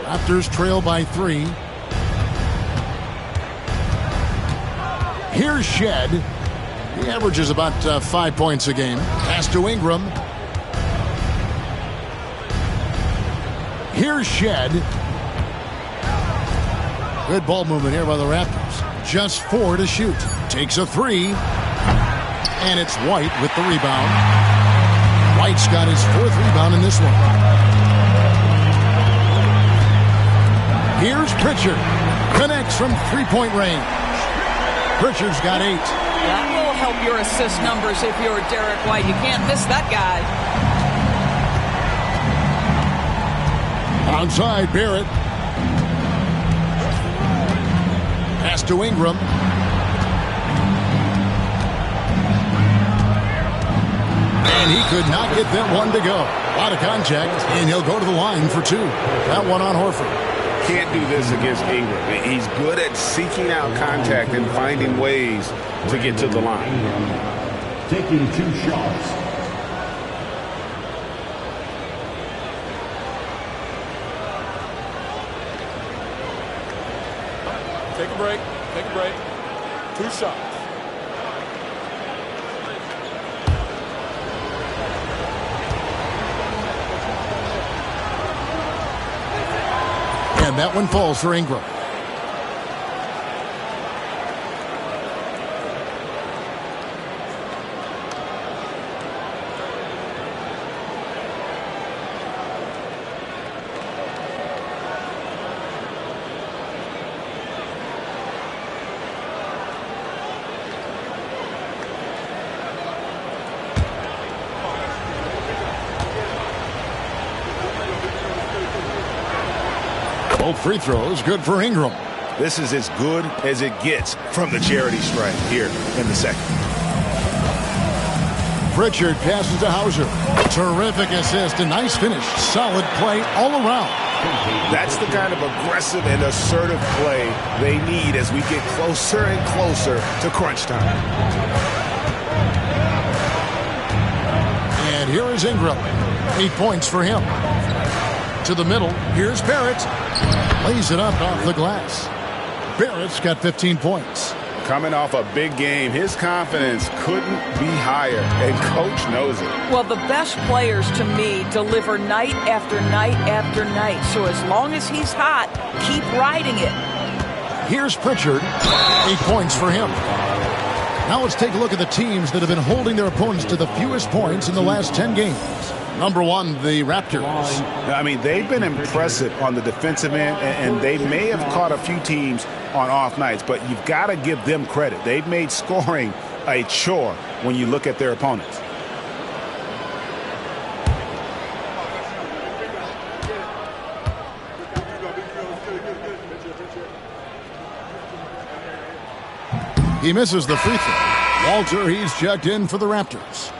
Raptors trail by 3. Here's Shed. He averages about 5 points a game. Pass to Ingram. Here's Shed. Good ball movement here by the Raptors. Just 4 to shoot. Takes a 3. And it's White with the rebound. White's got his 4th rebound in this one. Here's Pritchard. Connects from 3-point range. Pritchard's got 8. That will help your assist numbers if you're Derek White. You can't miss that guy. Outside, Barrett. Pass to Ingram. And he could not get that one to go. A lot of contact, and he'll go to the line for 2. That one on Horford. Can't do this against Ingram. He's good at seeking out contact and finding ways to get to the line. Taking 2 shots. Take a break. Take a break. 2 shots. And that one falls for Ingram. Both free throws good for Ingram. This is as good as it gets from the charity stripe here in the second. Pritchard passes to Hauser. Terrific assist, a nice finish. Solid play all around. That's the kind of aggressive and assertive play they need as we get closer and closer to crunch time. And here is Ingram. 8 points for him. To the middle, here's Barrett. Lays it up off the glass. Barrett's got 15 points. Coming off a big game, his confidence couldn't be higher, and Coach knows it. Well, the best players, to me, deliver night after night after night. So as long as he's hot, keep riding it. Here's Pritchard. 8 points for him. Now let's take a look at the teams that have been holding their opponents to the fewest points in the last 10 games. Number 1, the Raptors. I mean, they've been impressive on the defensive end, and they may have caught a few teams on off nights, but you've got to give them credit. They've made scoring a chore when you look at their opponents. He misses the free throw. Walter, he's checked in for the Raptors.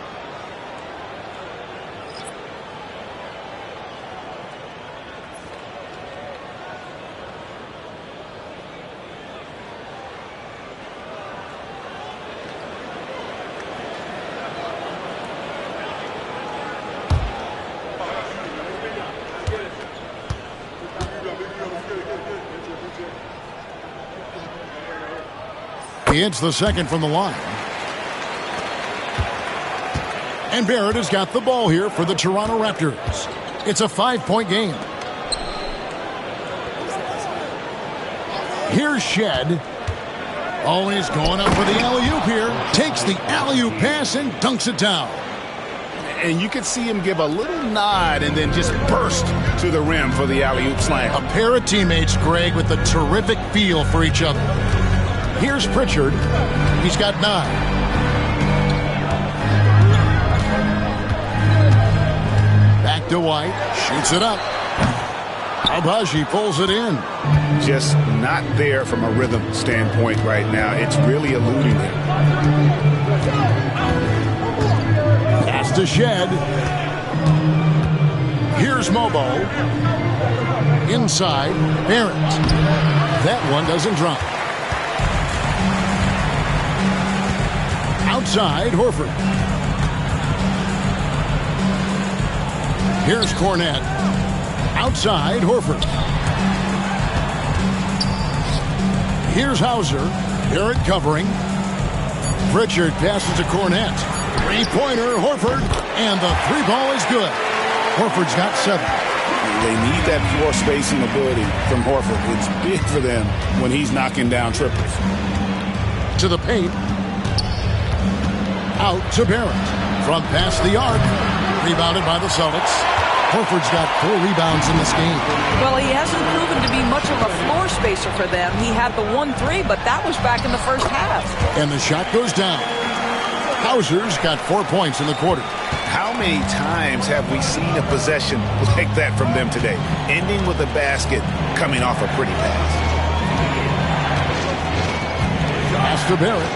He hits the second from the line. And Barrett has got the ball here for the Toronto Raptors. It's a 5-point game. Here's Shed. Always going up for the alley-oop here. Takes the alley-oop pass and dunks it down. And you can see him give a little nod and then just burst to the rim for the alley-oop slam. A pair of teammates, Greg, with a terrific feel for each other. Here's Pritchard. He's got 9. to White. Shoots it up. Agbaji pulls it in. Just not there from a rhythm standpoint right now. It's really eluding him. Pass to Shed. Here's Mobo. Inside, Barrett. That one doesn't drop. Outside, Horford. Here's Cornette. Outside, Horford. Here's Hauser. Barrett covering. Pritchard passes to Cornette. Three-pointer, Horford. And the three ball is good. Horford's got 7. They need that floor spacing ability from Horford. It's big for them when he's knocking down triples. To the paint. Out to Barrett. From past the arc. Rebounded by the Celtics. Horford's got 4 rebounds in this game. Well, he hasn't proven to be much of a floor spacer for them. He had the 1-3, but that was back in the first half. And the shot goes down. Hauser's got 4 points in the quarter. How many times have we seen a possession like that from them today? Ending with a basket, coming off a pretty pass. Pass to Barrett.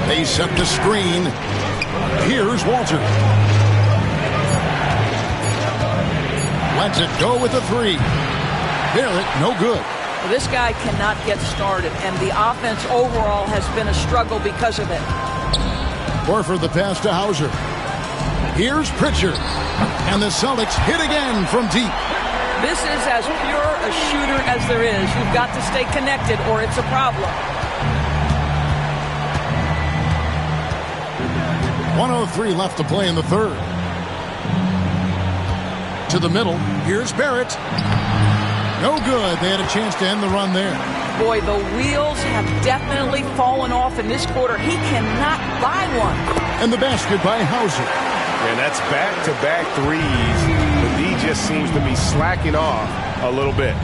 They set the screen. Here's Walter. Lets it go with the 3. Barrett, no good. Well, this guy cannot get started, and the offense overall has been a struggle because of it. Horford the pass to Hauser. Here's Pritchard. And the Celtics hit again from deep. This is as pure a shooter as there is. You've got to stay connected or it's a problem. 1:03 left to play in the third. To the middle. Here's Barrett. No good. They had a chance to end the run there. Boy, the wheels have definitely fallen off in this quarter. He cannot buy one. And the basket by Hauser. And that's back-to-back threes. The D just seems to be slacking off a little bit.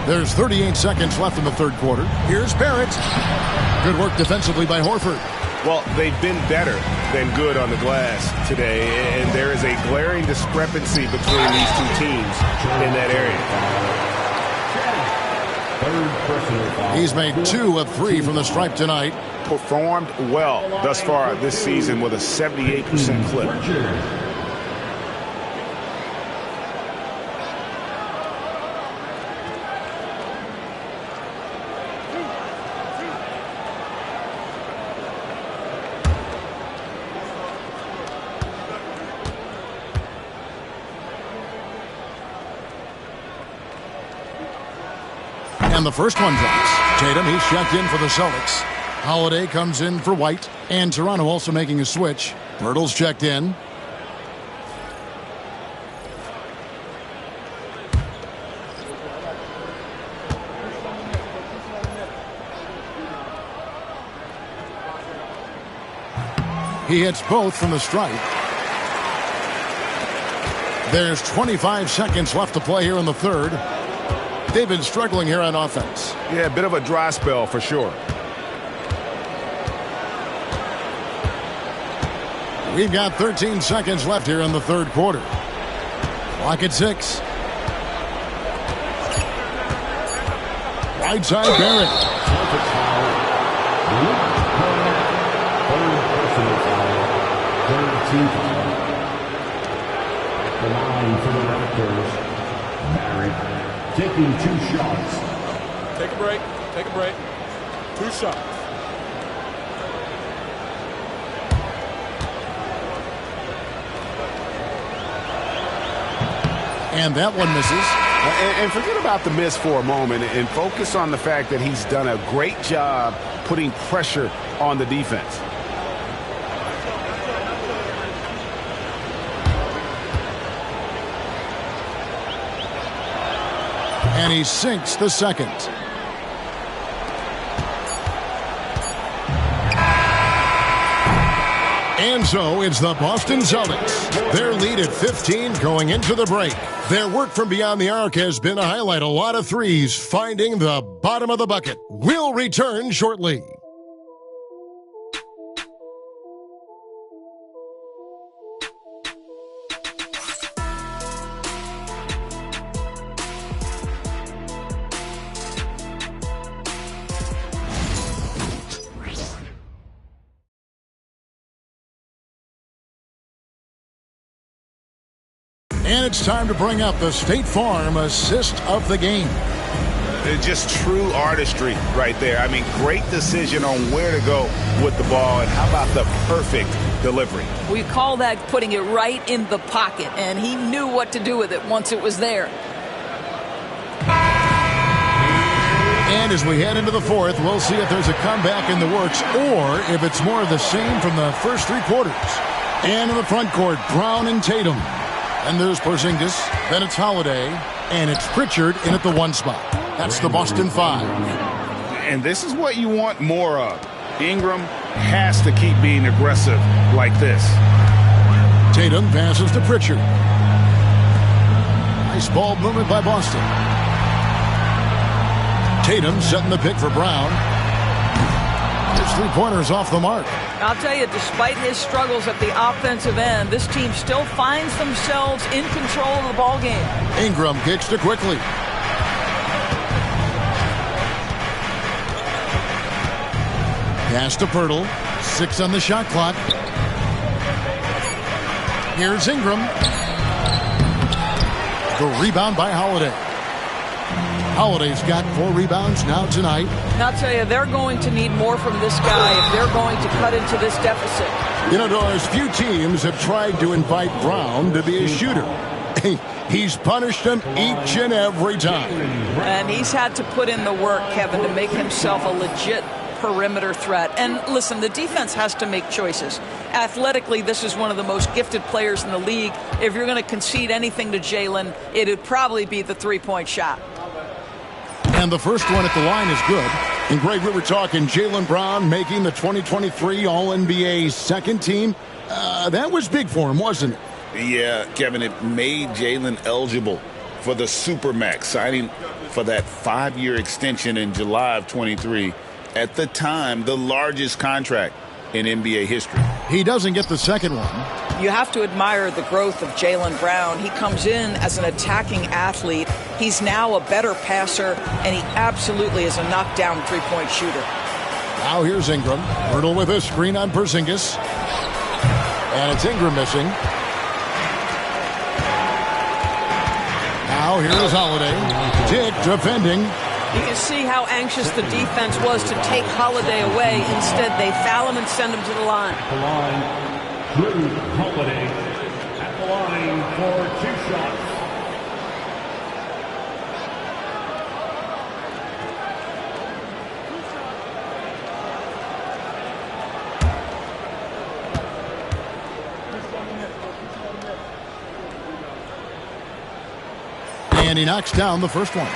There's 38 seconds left in the third quarter. Here's Barrett. Good work defensively by Horford. Well, they've been better than good on the glass today, and there is a glaring discrepancy between these two teams in that area. He's made 2 of 3 from the stripe tonight. Performed well thus far this season with a 78% clip. And the first one drops. Tatum, he's checked in for the Celtics. Holiday comes in for White. And Toronto also making a switch. Myrtle's checked in. He hits both from the stripe. There's 25 seconds left to play here in the third. They've been struggling here on offense. Yeah, a bit of a dry spell for sure. We've got 13 seconds left here in the third quarter. Clock at 6. Right side, Barrett. The line for the Raptors. Barrett taking 2 shots. Take a break. Take a break. 2 shots. And that one misses. And forget about the miss for a moment and focus on the fact that he's done a great job putting pressure on the defense. And he sinks the second. And so it's the Boston Celtics. Their lead at 15 going into the break. Their work from beyond the arc has been to highlight a lot of threes, finding the bottom of the bucket. We'll return shortly. And it's time to bring up the State Farm assist of the game. It's just true artistry right there. I mean, great decision on where to go with the ball, and how about the perfect delivery? We call that putting it right in the pocket, and he knew what to do with it once it was there. And as we head into the fourth, we'll see if there's a comeback in the works or if it's more of the same from the first 3 quarters. And in the front court, Brown and Tatum. And there's Porzingis, then it's Holiday, and it's Pritchard in at the 1 spot. That's the Boston 5. And this is what you want more of. Ingram has to keep being aggressive like this. Tatum passes to Pritchard. Nice ball movement by Boston. Tatum setting the pick for Brown. His 3-pointers off the mark. I'll tell you, despite his struggles at the offensive end, this team still finds themselves in control of the ball game. Ingram kicks to Quickly. Pass to Pirtle. 6 on the shot clock. Here's Ingram. The rebound by Holiday. Holiday's got 4 rebounds now tonight. And I'll tell you, they're going to need more from this guy if they're going to cut into this deficit. You know, Doris, few teams have tried to invite Brown to be a shooter. He's punished them each and every time. And he's had to put in the work, Kevin, to make himself a legit perimeter threat. And listen, the defense has to make choices. Athletically, this is one of the most gifted players in the league. If you're going to concede anything to Jalen, it would probably be the 3-point shot. And the first one at the line is good. And Greg, we were talking Jaylen Brown making the 2023 All-NBA second team. That was big for him, wasn't it? Yeah, Kevin, it made Jalen eligible for the Supermax, signing for that 5-year extension in July of 23. At the time, the largest contract in NBA history. He doesn't get the second one. You have to admire the growth of Jaylen Brown. He comes in as an attacking athlete. He's now a better passer, and he absolutely is a knockdown 3-point shooter. Now here's Ingram. Pirtle with a screen on Porzingis. And it's Ingram missing. Now here's Holiday. Dick defending. You can see how anxious the defense was to take Holiday away. Instead, they foul him and send him to the line. Drew Holiday at the line for 2 shots. And he knocks down the first one.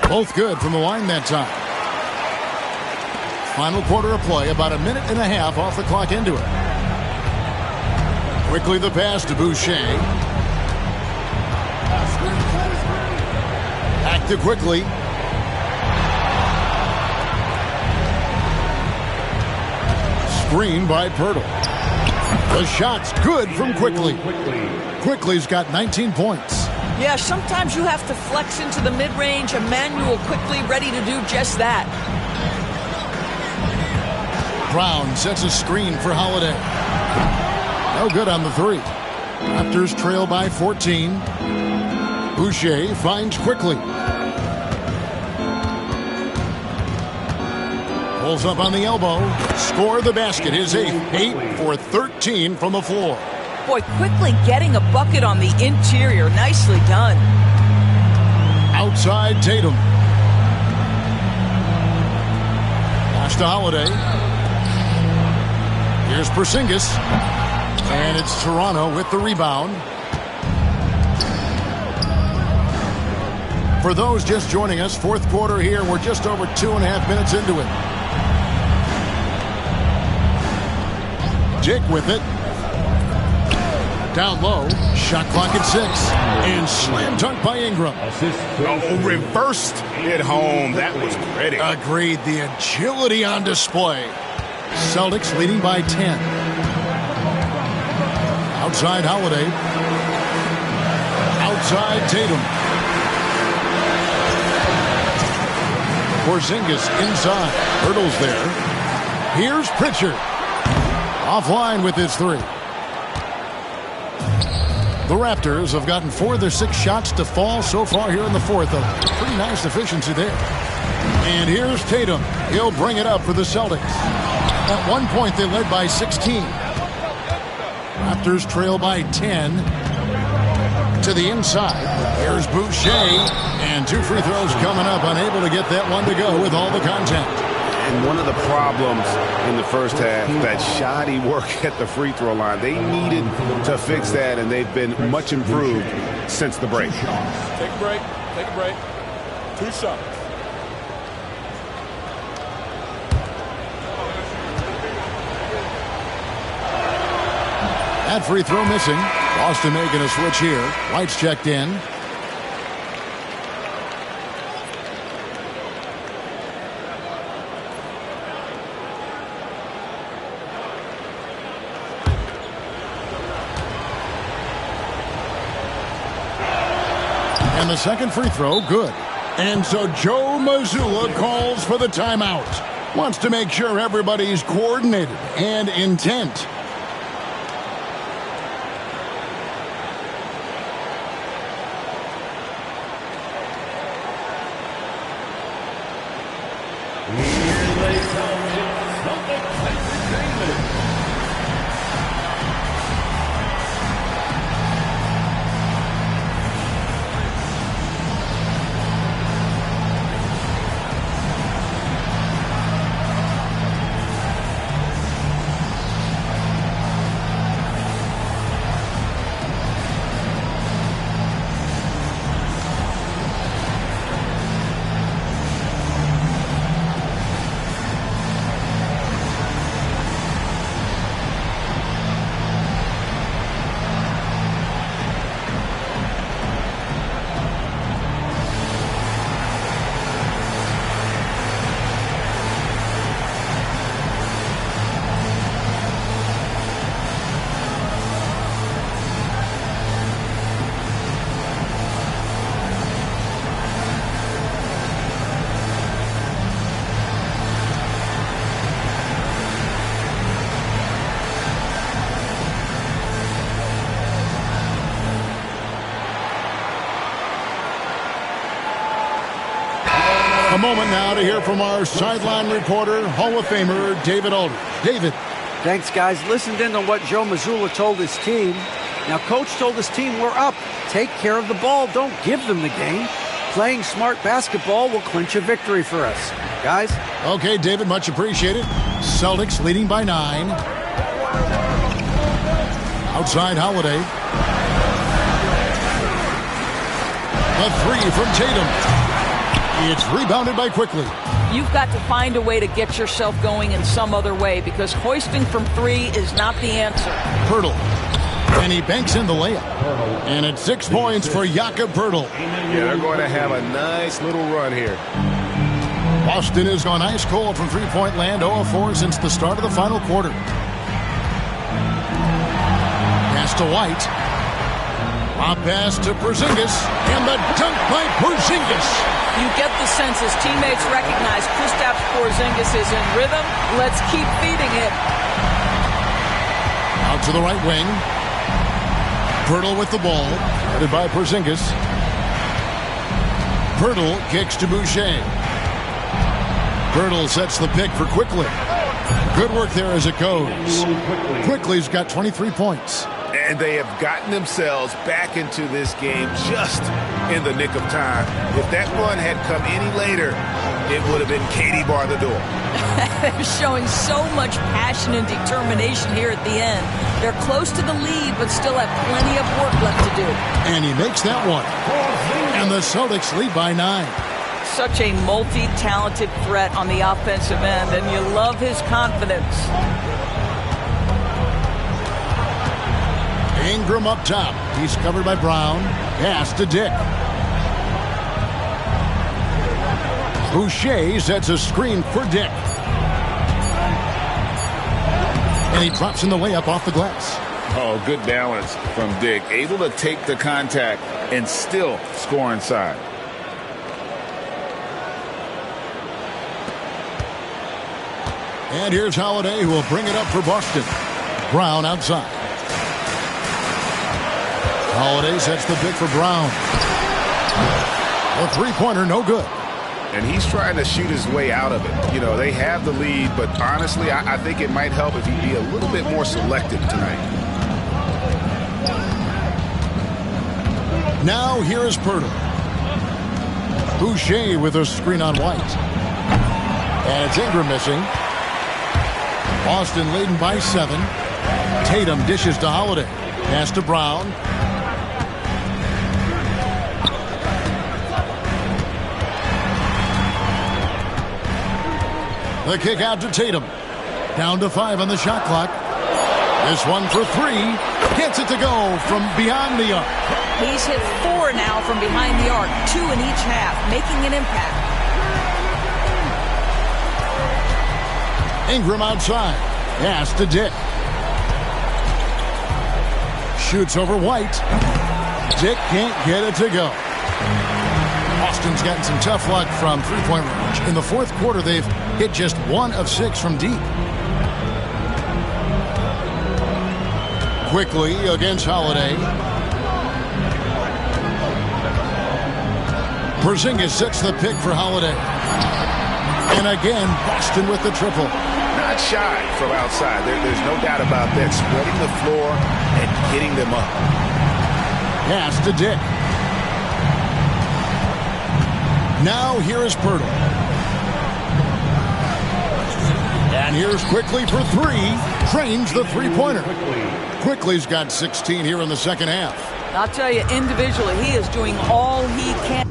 Both good from the line that time. Final quarter of play, about a minute and a half off the clock into it. Quickly the pass to Boucher. Back to Quickly. Screen by Pirtle. The shot's good from Quickly. Quickly's got 19 points. Yeah, sometimes you have to flex into the mid-range. Emmanuel Quickly ready to do just that. Brown sets a screen for Holiday. No good on the 3. Raptors trail by 14. Boucher finds Quickly. Pulls up on the elbow. Score the basket. His 8th. 8 for 13 from the floor. Boy, Quickly getting a bucket on the interior. Nicely done. Outside Tatum. Pass to Holiday. Here's Porzingis. And it's Toronto with the rebound. For those just joining us, fourth quarter here. We're just over 2.5 minutes into it. Dick with it. Down low. Shot clock at 6. And slam dunk by Ingram. Oh, reversed it home. That was pretty. Agreed. The agility on display. Celtics leading by 10. Outside Holiday. Outside Tatum. Porzingis inside. Hurdles there. Here's Pritchard. Offline with his three. The Raptors have gotten 4 of their 6 shots to fall so far here in the fourth. A pretty nice efficiency there. And here's Tatum. He'll bring it up for the Celtics. At one point, they led by 16. Raptors trail by 10. To the inside. Here's Boucher. And 2 free throws coming up. Unable to get that one to go with all the contact. And one of the problems in the first half, that shoddy work at the free throw line. They needed to fix that, and they've been much improved since the break. Take a break. Take a break. 2 shots. That free throw missing. Boston making a switch here. White's checked in. And the second free throw, good. And so Joe Mazzulla calls for the timeout. Wants to make sure everybody's coordinated and intent. A moment now to hear from our sideline reporter, Hall of Famer David Aldridge. David. Thanks, guys. Listened in on what Joe Mazzulla told his team. Now, Coach told his team, we're up. Take care of the ball. Don't give them the game. Playing smart basketball will clinch a victory for us. Guys? Okay, David, much appreciated. Celtics leading by 9. Outside Holiday. A 3 from Tatum. It's rebounded by Quickly. You've got to find a way to get yourself going in some other way because hoisting from 3 is not the answer. Poeltl. And he banks in the layup. And it's 6 points for Jakob Poeltl. Yeah, they're going to have a nice little run here. Boston has gone ice cold from three-point land, 0-4 since the start of the final quarter. Pass to White. Lob pass to Porzingis. And the dunk by Porzingis. You get the sense his teammates recognize Kristaps Porzingis is in rhythm. Let's keep feeding it. Out to the right wing. Poeltl with the ball. Headed by Porzingis. Poeltl kicks to Boucher. Poeltl sets the pick for Quickly. Good work there as it goes. Quickly's got 23 points. And they have gotten themselves back into this game just in the nick of time. If that run had come any later, it would have been Katie bar the door. They're showing so much passion and determination here at the end. They're close to the lead, but still have plenty of work left to do. And he makes that one. And the Celtics lead by 9. Such a multi-talented threat on the offensive end, and you love his confidence. Ingram up top. He's covered by Brown. Pass to Dick. Boucher sets a screen for Dick. And he drops in the layup off the glass. Oh, good balance from Dick. Able to take the contact and still score inside. And here's Holiday, who will bring it up for Boston. Brown outside. Holiday sets the pick for Brown. A three-pointer, no good. And he's trying to shoot his way out of it. You know, they have the lead, but honestly, I think it might help if he'd be a little bit more selective tonight. Now here is Poeltl. Boucher with a screen on White. And it's Ingram missing. Boston leading by 7. Tatum dishes to Holiday. Pass to Brown. The kick out to Tatum. Down to 5 on the shot clock. This one for 3. Gets it to go from beyond the arc. He's hit 4 now from behind the arc. 2 in each half, making an impact. Ingram outside. Pass to Dick. Shoots over White. Dick can't get it to go. Boston's gotten some tough luck from three-point range. In the fourth quarter, they've hit just 1 of 6 from deep. Quickly against Holiday. Porzingis sets the pick for Holiday. And again, Boston with the triple. Not shy from outside. There's no doubt about that. Spreading the floor and hitting them up. Pass to Dick. Now here is Poeltl. And here's Quickly for 3. Trains the three-pointer. Quickly's got 16 here in the second half. I'll tell you, individually, he is doing all he can.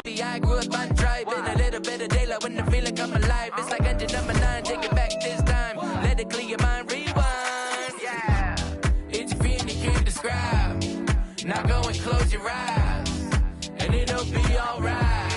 I grew up on driving a little bit of daylight when the feeling come alive. It's like engine number 9, take it back this time. Let it clear your mind, rewind. Yeah, it's a feeling you can't describe. Now go and close your eyes, and it'll be alright.